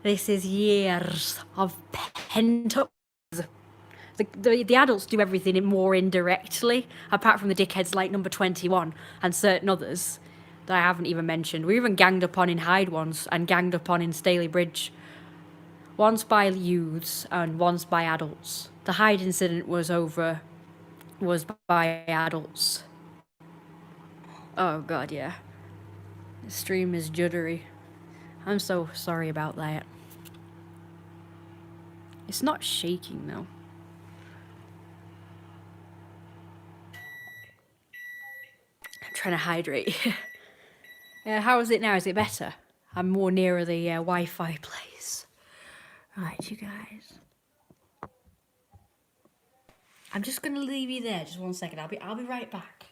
This is years of pent up. The adults do everything more indirectly, apart from the dickheads like number 21 and certain others. that I haven't even mentioned. We even ganged up on in Hyde once, and ganged up on in Staley Bridge. Once by youths and once by adults. The Hyde incident was by adults. Oh god, yeah. The stream is juddery. I'm so sorry about that. It's not shaking though. I'm trying to hydrate. How is it now? Is it better? I'm more nearer the Wi-Fi place. Right, you guys. I'm just gonna leave you there. Just 1 second. I'll be right back.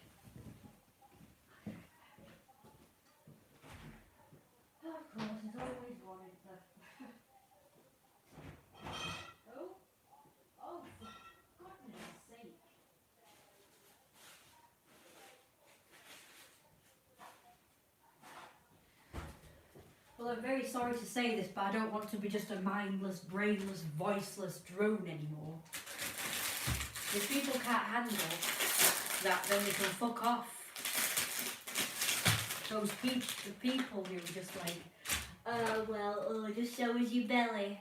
Well, I'm very sorry to say this, but I don't want to be just a mindless, brainless, voiceless drone anymore. If people can't handle that, then they can fuck off. Those the people who are just like, oh, well, oh, just show us your belly.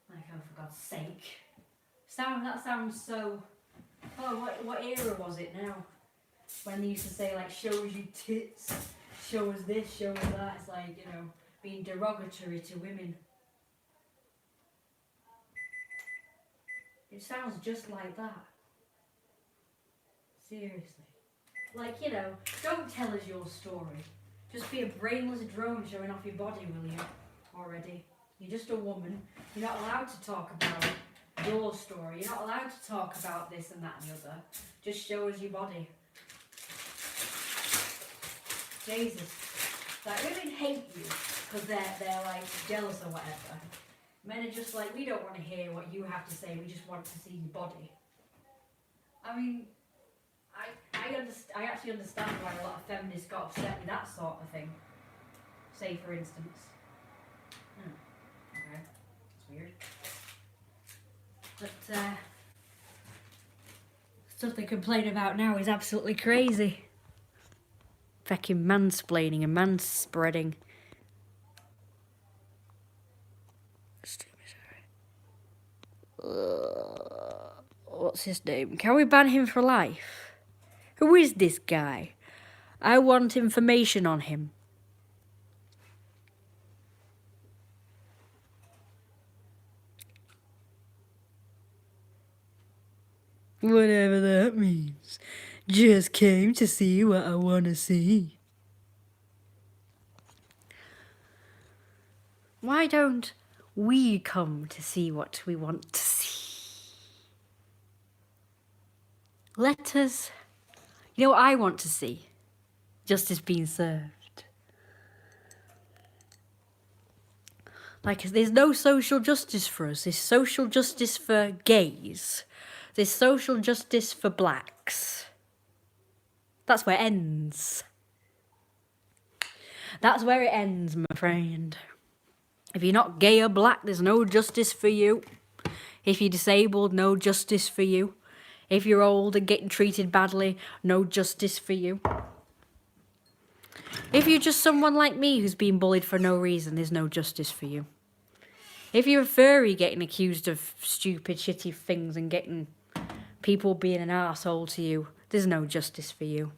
Like, oh, for God's sake. That sounds so... Oh, what era was it now? When they used to say, like, show us your tits, show us this, show us that. It's like, you know, being derogatory to women. It sounds just like that. Seriously. Like, you know, don't tell us your story. Just be a brainless drone showing off your body, will you? Already. You're just a woman. You're not allowed to talk about your story. You're not allowed to talk about this and that and the other. Just show us your body. Jesus. Like, women hate you because they're like jealous or whatever. Men are just like, we don't want to hear what you have to say, we just want to see your body. I mean, I actually understand why a lot of feminists got upset with that sort of thing. Say, for instance. Okay, that's weird. But, stuff they complain about now is absolutely crazy. Fucking mansplaining and manspreading. What's his name? Can we ban him for life? Who is this guy? I want information on him. Whatever that means. Just came to see what I want to see. Why don't we come to see what we want to see? Let us... You know what I want to see? Justice being served. Like, there's no social justice for us. There's social justice for gays. There's social justice for blacks. That's where it ends. That's where it ends, my friend. If you're not gay or black, there's no justice for you. If you're disabled, no justice for you. If you're old and getting treated badly, no justice for you. If you're just someone like me who's been bullied for no reason, there's no justice for you. If you're a furry getting accused of stupid, shitty things and getting people being an arsehole to you, there's no justice for you.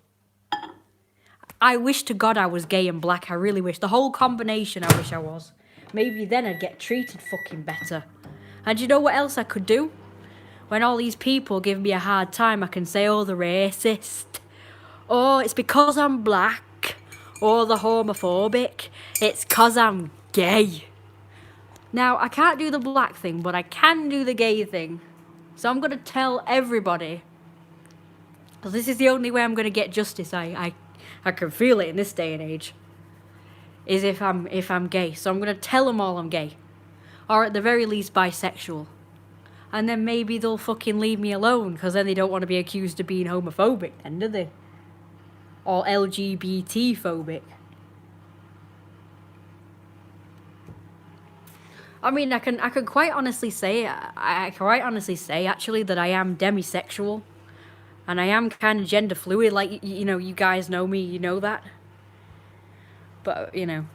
I wish to God I was gay and black. I really wish. The whole combination, I wish I was. Maybe then I'd get treated fucking better. And you know what else I could do? When all these people give me a hard time, I can say, oh, they're racist. Oh, it's because I'm black. Or they're homophobic. It's because I'm gay. Now, I can't do the black thing, but I can do the gay thing. So I'm going to tell everybody. Because this is the only way I'm going to get justice. I can feel it in this day and age. Is if I'm gay. So I'm going to tell them all I'm gay. Or at the very least bisexual. And then maybe they'll fucking leave me alone. Because then they don't want to be accused of being homophobic then, do they? Or LGBT phobic. I mean, I can quite honestly say, actually that I am demisexual. And I am kind of gender fluid, like, you know, you guys know me, you know that. But, you know.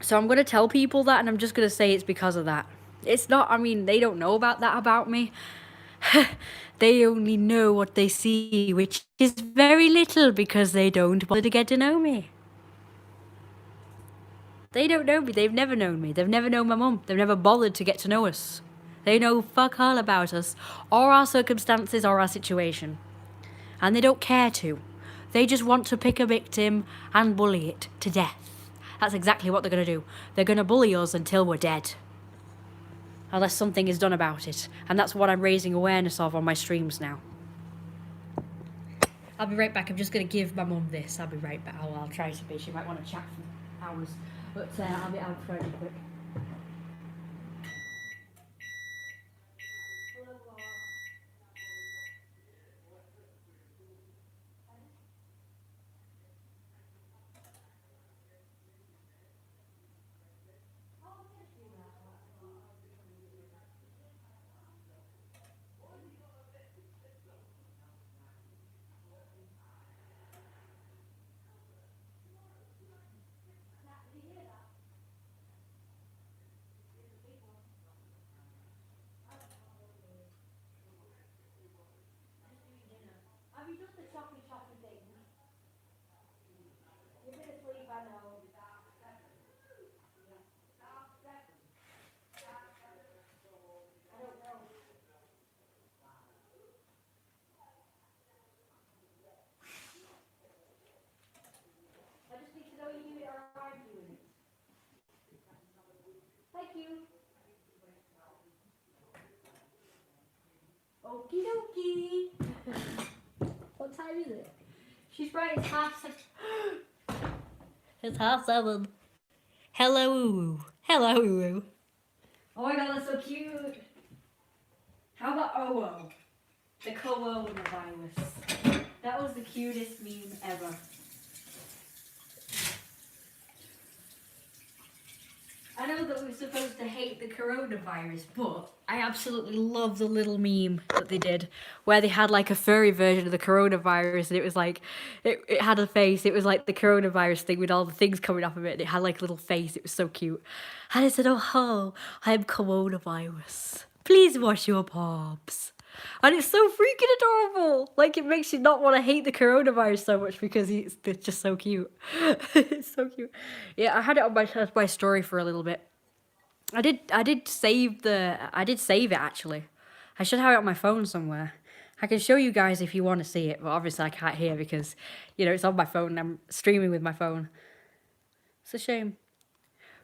So I'm going to tell people that, and I'm just going to say it's because of that. It's not, I mean, they don't know about that about me. They only know what they see, which is very little because they don't bother to get to know me. They don't know me. They've never known me. They've never known my mum. They've never bothered to get to know us. They know fuck all about us, or our circumstances, or our situation. And they don't care to. They just want to pick a victim and bully it to death. That's exactly what they're going to do. They're going to bully us until we're dead. Unless something is done about it. And that's what I'm raising awareness of on my streams now. I'll be right back. I'm just going to give my mum this. I'll be right back. I'll try to be. She might want to chat for hours. But I'll be out very quick. Have you done the choppy thing? You're going to sleep, I know. I just need to know you are arguing it. Thank you. Okie dokie. What time is it? She's right, it's 7:30. It's 7:30. Hello. Hello. Oh my god, that's so cute. How about OO? The coronavirus. That was the cutest meme ever. I know that we're supposed to hate the coronavirus, but I absolutely love the little meme that they did, where they had like a furry version of the coronavirus, and it was like, it had a face, it was like the coronavirus thing with all the things coming off of it, and it had like a little face, it was so cute. And it said, oh ho, I'm coronavirus. Please wash your palms. And it's so freaking adorable. Like, it makes you not want to hate the coronavirus so much because it's just so cute. It's so cute. Yeah, I had it on my story for a little bit. I did save it actually. I should have it on my phone somewhere. I can show you guys if you want to see it, but obviously I can't hear because, you know, it's on my phone and I'm streaming with my phone. It's a shame.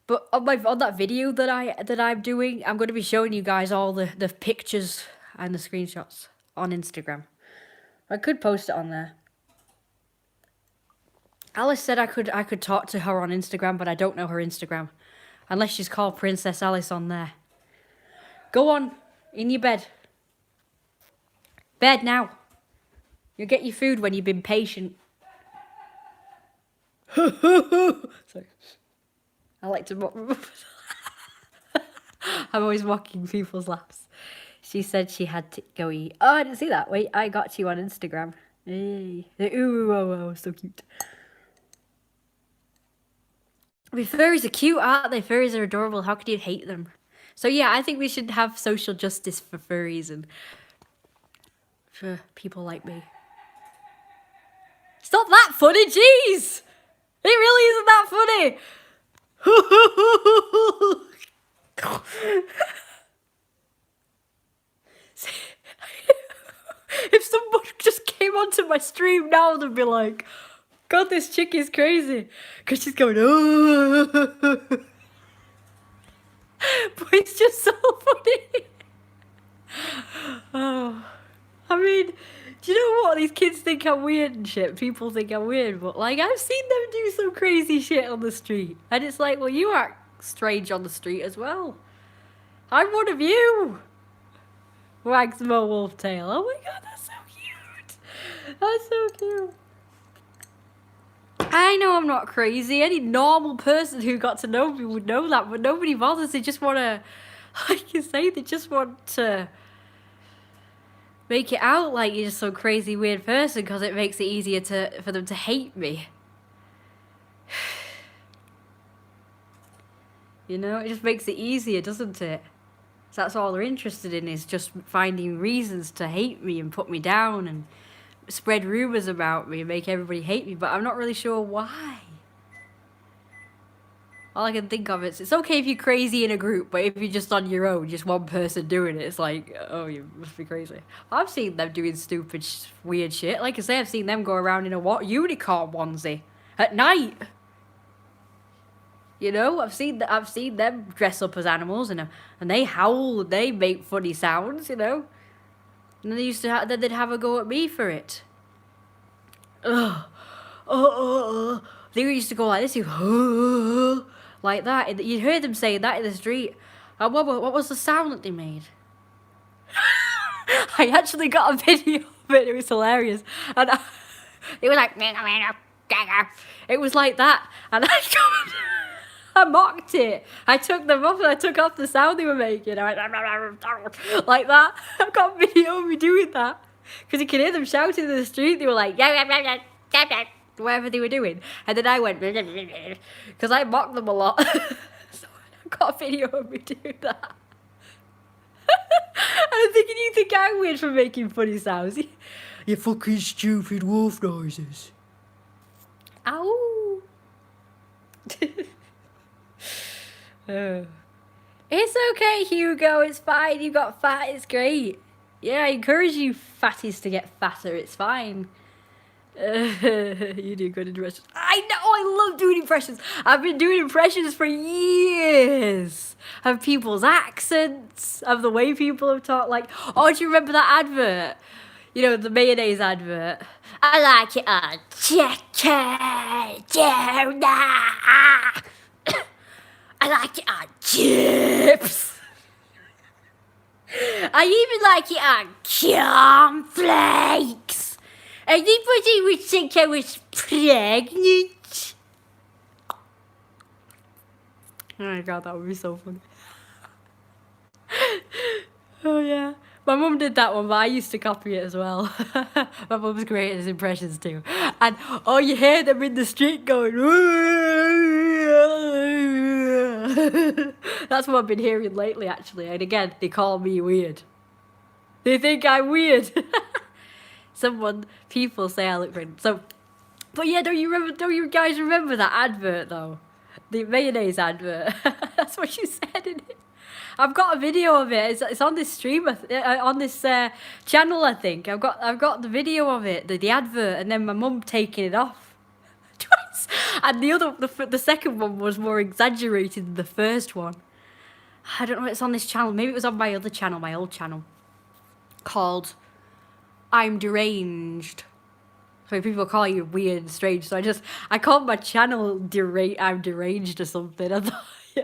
But on that video that I'm doing, I'm going to be showing you guys all the pictures and the screenshots on Instagram. I could post it on there. Alice said I could talk to her on Instagram, but I don't know her Instagram. Unless she's called Princess Alice on there. Go on, in your bed. Bed now. You'll get your food when you've been patient. Sorry. I like to mock. I'm always mocking people's laughs. She said she had to go eat. Oh, I didn't see that. Wait, I got you on Instagram. Hey. Ooh, oh, so cute. I mean, furries are cute, aren't they? Furries are adorable. How could you hate them? So yeah, I think we should have social justice for furries and for people like me. It's not that funny, jeez! It really isn't that funny! If someone just came onto my stream now, they'd be like, God, this chick is crazy. Because she's going, oh. But it's just so funny. Oh. I mean, do you know what? These kids think I'm weird and shit. People think I'm weird. But, like, I've seen them do some crazy shit on the street. And it's like, well, you act strange on the street as well. I'm one of you. Wags my wolf tail. Oh my god, that's so cute. That's so cute. I know I'm not crazy. Any normal person who got to know me would know that, but nobody bothers. They just want to, like you say, they just want to make it out like you're just some crazy weird person because it makes it easier for them to hate me. You know, it just makes it easier, doesn't it? So that's all they're interested in, is just finding reasons to hate me and put me down and spread rumours about me and make everybody hate me, but I'm not really sure why. All I can think of is, it's okay if you're crazy in a group, but if you're just on your own, just one person doing it, it's like, oh, you must be crazy. I've seen them doing stupid, weird shit. Like I say, I've seen them go around in a unicorn onesie at night. You know, I've seen them dress up as animals and they howl and they make funny sounds. You know, and then then they'd have a go at me for it. Ugh. They used to go like this, like that. You'd hear them saying that in the street. And what was the sound that they made? I actually got a video of it. It was hilarious, and it was like, it was like that, and I mocked it. I took them off and I took off the sound they were making. I went like that. I've got a video of me doing that because you can hear them shouting in the street. They were like, whatever they were doing, and then I went because I mocked them a lot. So I've got a video of me doing that. And I'm thinking, you think I'm weird for making funny sounds? You fucking stupid wolf noises. Ow. It's okay, Hugo, it's fine. You got fat, it's great. Yeah, I encourage you fatties to get fatter, it's fine. You do good impressions. I know, I love doing impressions. I've been doing impressions for years of people's accents, of the way people have talked. Like, oh, do you remember that advert? You know, the mayonnaise advert. I like it on chicken tuna. I like it on chips. I even like it on cornflakes. Anybody would think I was pregnant. Oh my god, that would be so funny. Oh yeah. My mum did that one, but I used to copy it as well. My mum's great at his impressions too. And oh, you hear them in the street going. That's what I've been hearing lately, actually. And again, they call me weird. They think I'm weird. People say I look weird. So, but yeah, don't you guys remember that advert though? The mayonnaise advert. That's what you said in it. I've got a video of it. It's on this stream, on this channel, I think. I've got the video of it, the advert, and then my mum taking it off twice. And the second one was more exaggerated than the first one. I don't know. It's on this channel. Maybe it was on my other channel, my old channel, called I'm Deranged. So people call you weird and strange. So I called my channel I'm Deranged or something. I thought, yeah.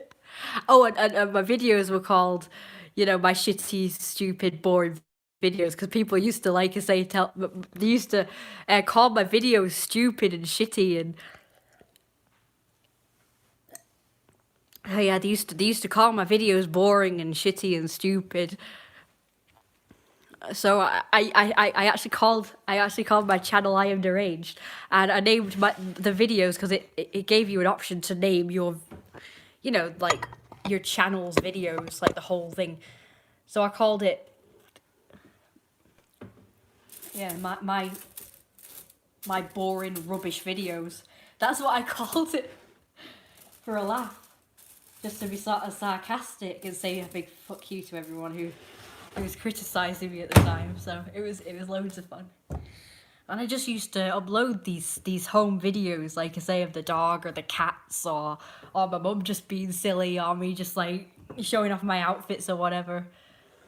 Oh, and my videos were called, you know, my shitty, stupid, boring videos, because people used to they used to call my videos stupid and shitty, and oh yeah, they used to call my videos boring and shitty and stupid. So I actually called my channel I Am Deranged, and I named the videos because it gave you an option to name your, you know, like your channel's videos, like the whole thing. So I called it, yeah, my boring rubbish videos. That's what I called it, for a laugh, just to be sort of sarcastic and say a big fuck you to everyone who was criticising me at the time. So it was loads of fun. And I just used to upload these home videos, like I say, of the dog or the cats, or my mum just being silly, or me just like showing off my outfits or whatever.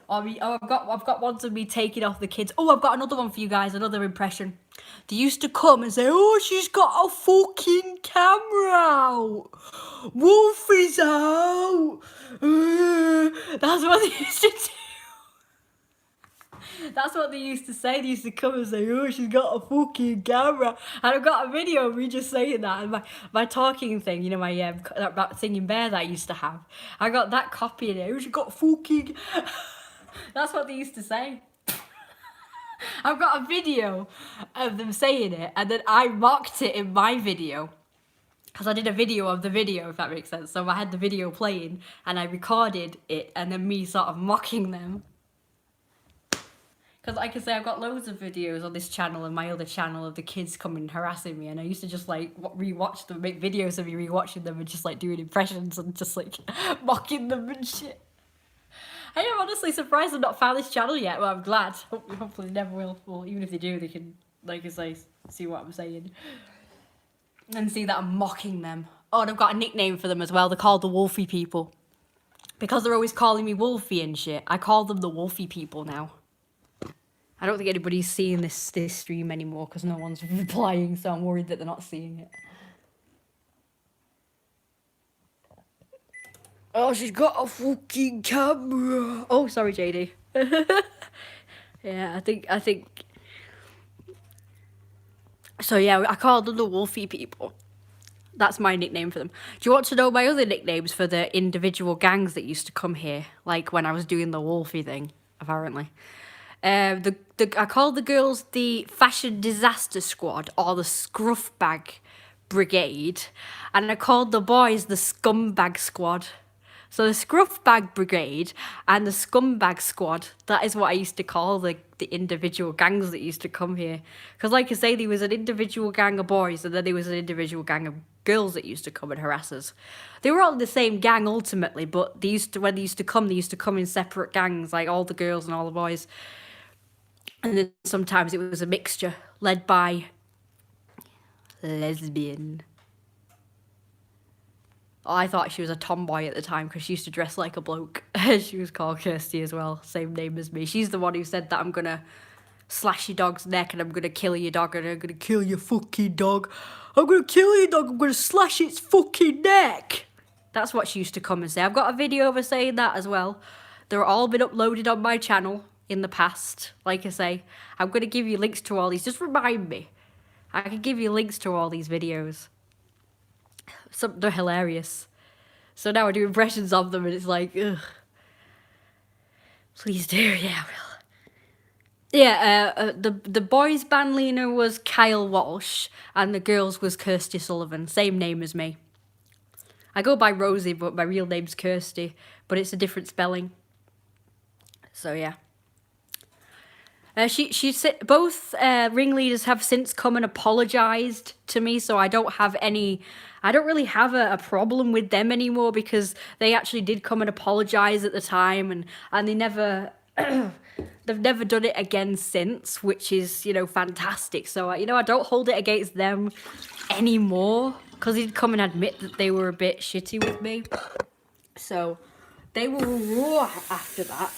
I've got ones of me taking off the kids. Oh, I've got another one for you guys, another impression. They used to come and say, oh, she's got a fucking camera out. Wolf is out. That's what they used to do. That's what they used to say. They used to come and say, oh, she's got a fucking camera. And I've got a video of me just saying that. And my talking thing, you know, my that singing bear that I used to have. I got that copy in it. Oh, she got fucking... That's what they used to say. I've got a video of them saying it, and then I mocked it in my video. Because I did a video of the video, if that makes sense. So I had the video playing, and I recorded it, and then me sort of mocking them. Because like I say, I've got loads of videos on this channel and my other channel of the kids coming harassing me, and I used to just like rewatch them, make videos of me rewatching them and just like doing impressions and just like mocking them and shit. I am honestly surprised I've not found this channel yet. Well, I'm glad. Hopefully they never will. Well, even if they do, they can, like I say, see what I'm saying. And see that I'm mocking them. Oh, and I've got a nickname for them as well. They're called the Wolfie People. Because they're always calling me Wolfie and shit, I call them the Wolfie People now. I don't think anybody's seeing this stream anymore because no one's replying, so I'm worried that they're not seeing it. Oh, she's got a fucking camera. Oh, sorry, JD. Yeah, I think. So yeah, I called them the Wolfie People. That's my nickname for them. Do you want to know my other nicknames for the individual gangs that used to come here? Like when I was doing the Wolfie thing, apparently. I called the girls the Fashion Disaster Squad or the Scruff Bag Brigade, and I called the boys the Scumbag Squad. So the Scruff Bag Brigade and the Scumbag Squad, that is what I used to call the individual gangs that used to come here. Because like I say, there was an individual gang of boys and then there was an individual gang of girls that used to come and harass us. They were all in the same gang ultimately, but when they used to come in separate gangs, like all the girls and all the boys. And then sometimes it was a mixture led by lesbian. Oh, I thought she was a tomboy at the time because she used to dress like a bloke. She was called Kirsty as well, same name as me. She's the one who said that I'm gonna slash your dog's neck and I'm gonna kill your dog and I'm gonna kill your fucking dog. I'm gonna kill your dog, I'm gonna slash its fucking neck. That's what she used to come and say. I've got a video of her saying that as well. They're all been uploaded on my channel in the past. Like I say, I'm gonna give you links to all these. Just remind me. I can give you links to all these videos. They're hilarious. So now I do impressions of them and it's like, ugh. Please do, yeah, I will. Yeah, the boys' band leader was Kyle Walsh and the girls was Kirsty Sullivan, same name as me. I go by Rosie, but my real name's Kirsty, but it's a different spelling. So yeah. She said both ringleaders have since come and apologized to me, so I don't really have a problem with them anymore because they actually did come and apologize at the time, and they never they've never done it again since, which is, you know, fantastic. So I don't hold it against them anymore because they'd come and admit that they were a bit shitty with me. So they were raw after that.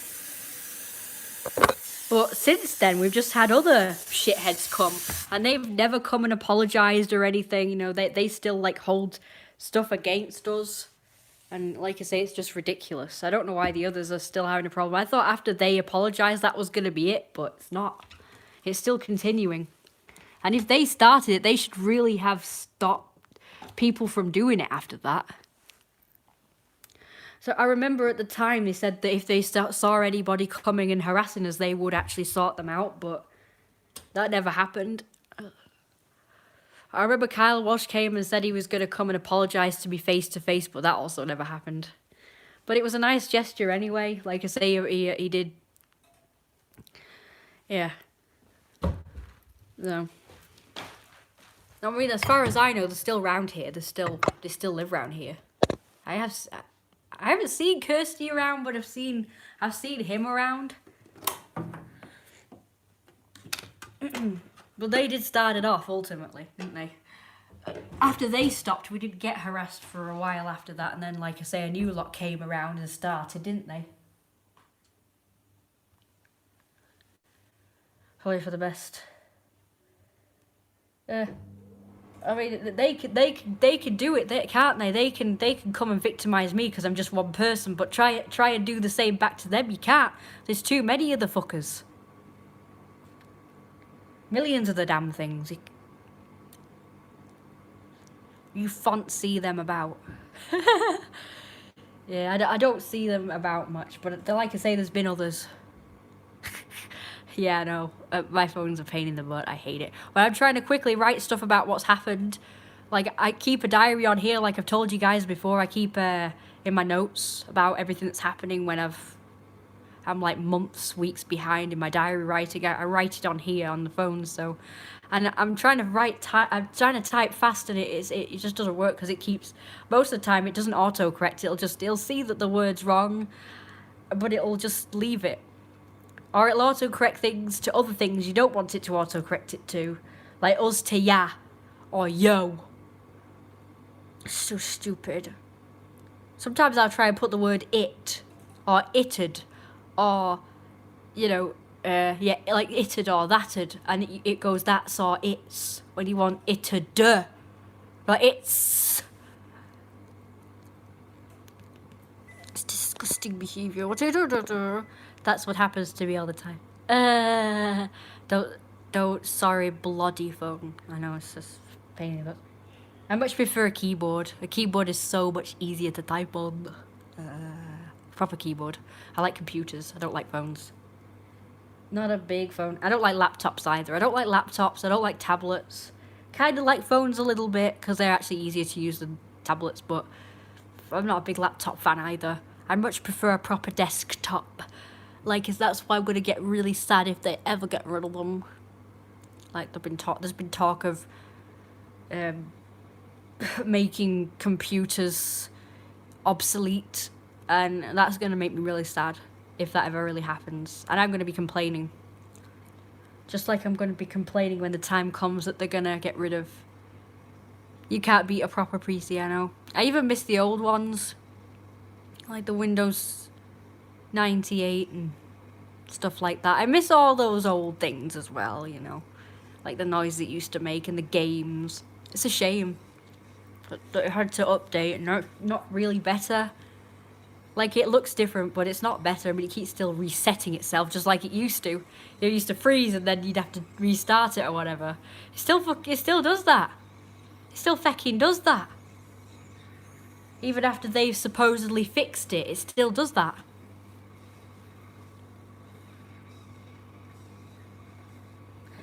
But since then, we've just had other shitheads come, and they've never come and apologized or anything. You know, they still like hold stuff against us, and like I say, it's just ridiculous. I don't know why the others are still having a problem. I thought after they apologized, that was gonna be it, but it's not. It's still continuing, and if they started it, they should really have stopped people from doing it after that. So I remember at the time they said that if they saw anybody coming and harassing us, they would actually sort them out, but that never happened. I remember Kyle Walsh came and said he was going to come and apologise to me face to face, but that also never happened. But it was a nice gesture anyway. Like I say, he did. Yeah. No. I mean, as far as I know, they're still around here. They still live around here. I haven't seen Kirsty around, but I've seen him around. But they did start it off ultimately, didn't they? After they stopped, we didn't get harassed for a while after that, and then, like I say, a new lot came around and started, didn't they? Probably for the best. I mean, they can do it, can't they? They can come and victimize me because I'm just one person. But try and do the same back to them. You can't. There's too many of the fuckers. Millions of the damn things. You fancy them about. Yeah, I don't see them about much. But like I say, there's been others. Yeah, I know. My phone's a pain in the butt. I hate it. When I'm trying to quickly write stuff about what's happened, like, I keep a diary on here, like I've told you guys before. I keep in my notes about everything that's happening when I'm like months, weeks behind in my diary writing. I write it on here on the phone, so. And I'm trying to I'm trying to type fast, and it just doesn't work because it keeps, most of the time it doesn't autocorrect. It'll see that the word's wrong, but it'll just leave it. Or it'll autocorrect things to other things you don't want it to autocorrect it to. Like us to ya. Or yo. So stupid. Sometimes I'll try and put the word it. Or itted. Or, you know, yeah, like itted or thatted. And it goes that's or it's. When you want itted. But it's disgusting behaviour. That's what happens to me all the time. Don't, sorry, bloody phone. I know, it's just a pain in the butt. I much prefer a keyboard. A keyboard is so much easier to type on. Proper keyboard. I like computers. I don't like phones. Not a big phone. I don't like laptops either. I don't like laptops. I don't like tablets. Kind of like phones a little bit because they're actually easier to use than tablets, but I'm not a big laptop fan either. I much prefer a proper desktop. Like, that's why I'm going to get really sad if they ever get rid of them. Like, there's been talk of making computers obsolete, and that's going to make me really sad if that ever really happens. And I'm going to be complaining. Just like I'm going to be complaining when the time comes that they're going to get rid of. You can't beat a proper PC, I know. I even miss the old ones. Like the Windows 98 and stuff like that. I miss all those old things as well, you know. Like the noise it used to make and the games. It's a shame that it had to update and not really better. Like, it looks different, but it's not better. But it keeps still resetting itself just like it used to. It used to freeze and then you'd have to restart it or whatever. It still does that. It still fucking does that. Even after they've supposedly fixed it, it still does that.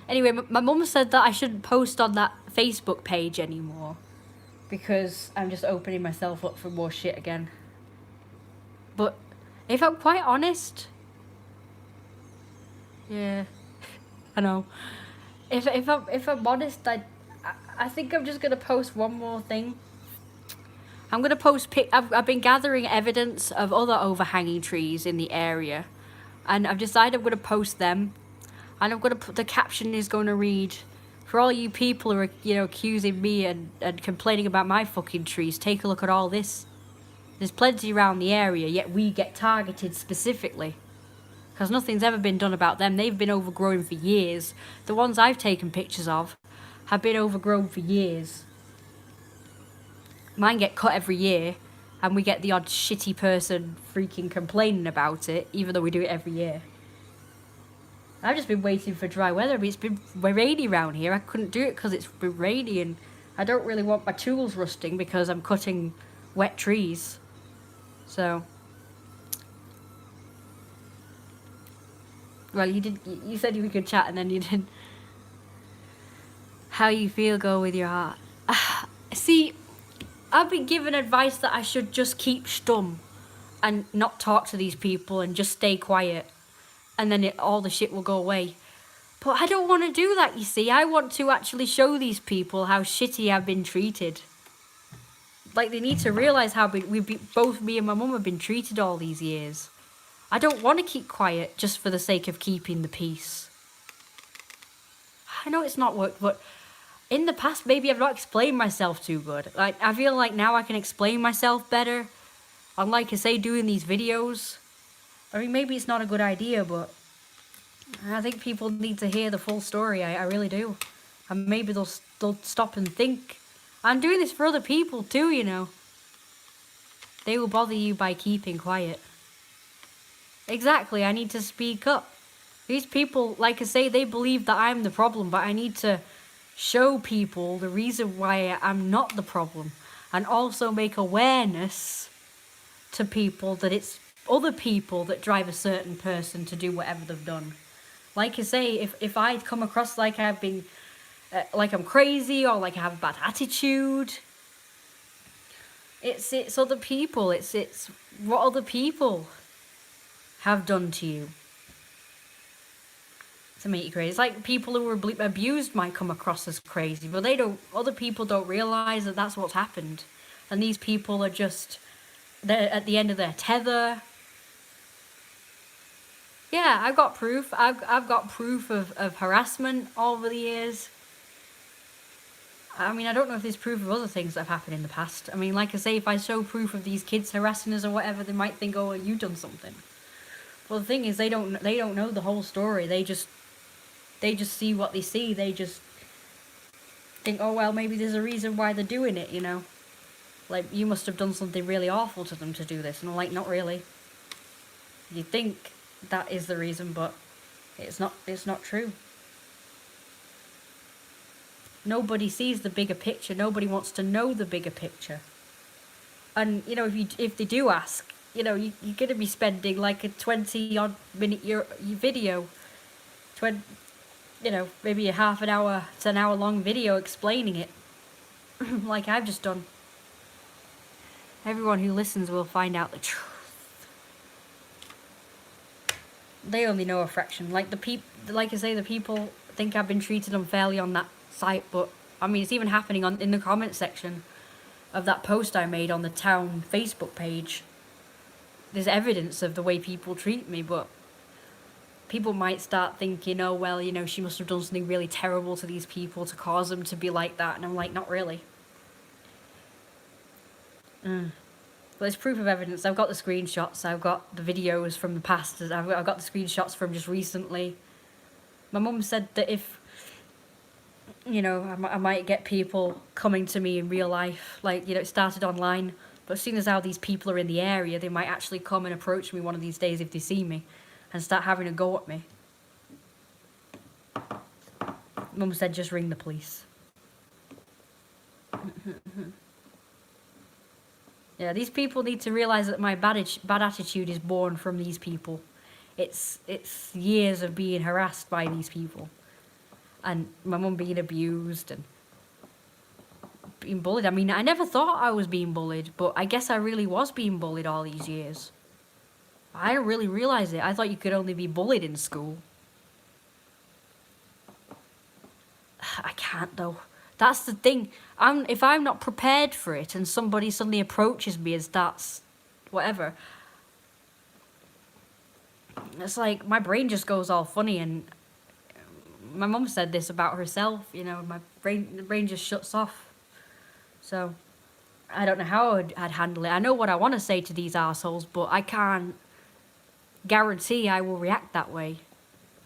Anyway, my mum said that I shouldn't post on that Facebook page anymore because I'm just opening myself up for more shit again. But if I'm quite honest, yeah, I know. If I'm honest, I think I'm just gonna post one more thing. I'm gonna post I've been gathering evidence of other overhanging trees in the area, and I've decided I'm gonna post them. And I'm gonna put, the caption is gonna read, for all you people who are, you know, accusing me and complaining about my fucking trees, take a look at all this. There's plenty around the area, yet we get targeted specifically. Because nothing's ever been done about them. They've been overgrown for years. The ones I've taken pictures of have been overgrown for years. Mine get cut every year, and we get the odd shitty person freaking complaining about it, even though we do it every year. I've just been waiting for dry weather, but it's been rainy around here. I couldn't do it because it's been rainy, and I don't really want my tools rusting because I'm cutting wet trees. So, well, you said you could chat and then you didn't. How you feel, go with your heart. See, I've been given advice that I should just keep stum and not talk to these people and just stay quiet. And then all the shit will go away. But I don't want to do that, you see. I want to actually show these people how shitty I've been treated. Like, they need to realise how both me and my mum have been treated all these years. I don't want to keep quiet just for the sake of keeping the peace. I know it's not worked, but in the past, maybe I've not explained myself too good. Like, I feel like now I can explain myself better. Unlike, I say, doing these videos. I mean, maybe it's not a good idea, but I think people need to hear the full story. I really do. And maybe they'll stop and think. I'm doing this for other people too, you know. They will bother you by keeping quiet. Exactly, I need to speak up. These people, like I say, they believe that I'm the problem, but I need to show people the reason why I'm not the problem. And also make awareness to people that it's other people that drive a certain person to do whatever they've done. Like I say, if I come across like I've been, like I'm crazy or like I have a bad attitude, it's other people. It's what other people have done to you to make you crazy. It's like people who were abused might come across as crazy, but they don't. Other people don't realize that that's what's happened, and these people are just they're at the end of their tether. Yeah, I've got proof. I've got proof of harassment over the years. I mean, I don't know if there's proof of other things that have happened in the past. I mean, like I say, if I show proof of these kids harassing us or whatever, they might think, oh, well, you done something. Well, the thing is, they don't know the whole story. They just see what they see. They just think, oh, well, maybe there's a reason why they're doing it, you know? Like, you must have done something really awful to them to do this. And I'm like, not really. You think that is the reason, but it's not true. Nobody sees the bigger picture. Nobody wants to know the bigger picture. And, you know, if they do ask, you know, you're going to be spending like a 20-odd minute video, you know, maybe a half an hour to an hour long video explaining it, like I've just done. Everyone who listens will find out the truth. They only know a fraction. Like like I say, the people think I've been treated unfairly on that site, but I mean, it's even happening in the comment section of that post I made on the town Facebook page. There's evidence of the way people treat me, but people might start thinking, oh, well, you know, she must have done something really terrible to these people to cause them to be like that. And I'm like, not really. But there's proof of evidence. I've got the screenshots. I've got the videos from the past. I've got the screenshots from just recently. My mum said that if, you know, I might get people coming to me in real life. Like, you know, it started online. But seeing as how these people are in the area, they might actually come and approach me one of these days if they see me and start having a go at me. Mum said just ring the police. Yeah, these people need to realise that my bad attitude is born from these people. It's years of being harassed by these people. And my mum being abused and being bullied. I mean, I never thought I was being bullied, but I guess I really was being bullied all these years. I didn't really realise it. I thought you could only be bullied in school. I can't, though. That's the thing. If I'm not prepared for it and somebody suddenly approaches me and starts whatever, it's like my brain just goes all funny. And my mum said this about herself, you know, the brain just shuts off. So I don't know how I'd handle it. I know what I want to say to these assholes, but I can't guarantee I will react that way.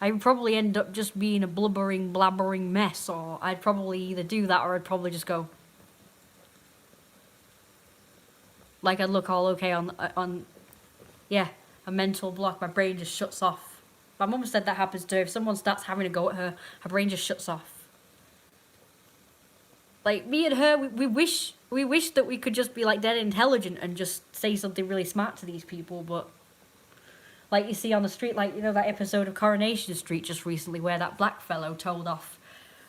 I'd probably end up just being a blabbering mess, or I'd probably either do that or I'd probably just go. Like I'd look all okay on yeah, a mental block. My brain just shuts off. My mum said that happens to her. If someone starts having a go at her, her brain just shuts off. Like, me and her, we wish that we could just be like dead intelligent and just say something really smart to these people, but like you see on the street, like, you know, that episode of Coronation Street just recently where that black fellow told off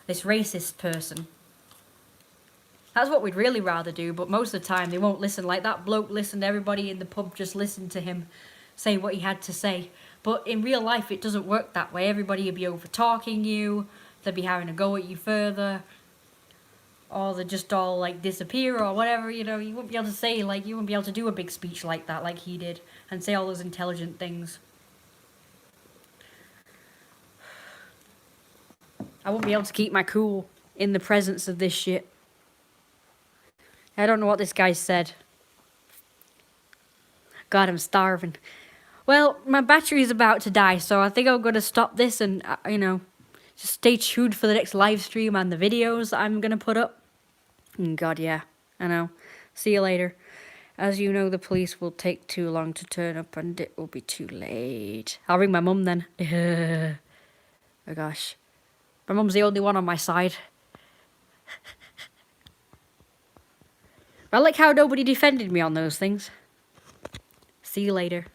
this racist person. That's what we'd really rather do, but most of the time they won't listen. Like that bloke listened, everybody in the pub just listened to him say what he had to say. But in real life it doesn't work that way. Everybody would be over talking you, they'd be having a go at you further, or they just all like disappear or whatever, you know. You wouldn't be able to say, like, you wouldn't be able to do a big speech like that like he did and say all those intelligent things. I won't be able to keep my cool in the presence of this shit. I don't know what this guy said. God, I'm starving. Well, my battery's about to die, so I think I'm going to stop this and, you know, just stay tuned for the next live stream and the videos that I'm going to put up. God, yeah, I know. See you later. As you know, the police will take too long to turn up and it will be too late. I'll ring my mum then. Oh gosh. My mum's the only one on my side. I like how nobody defended me on those things. See you later.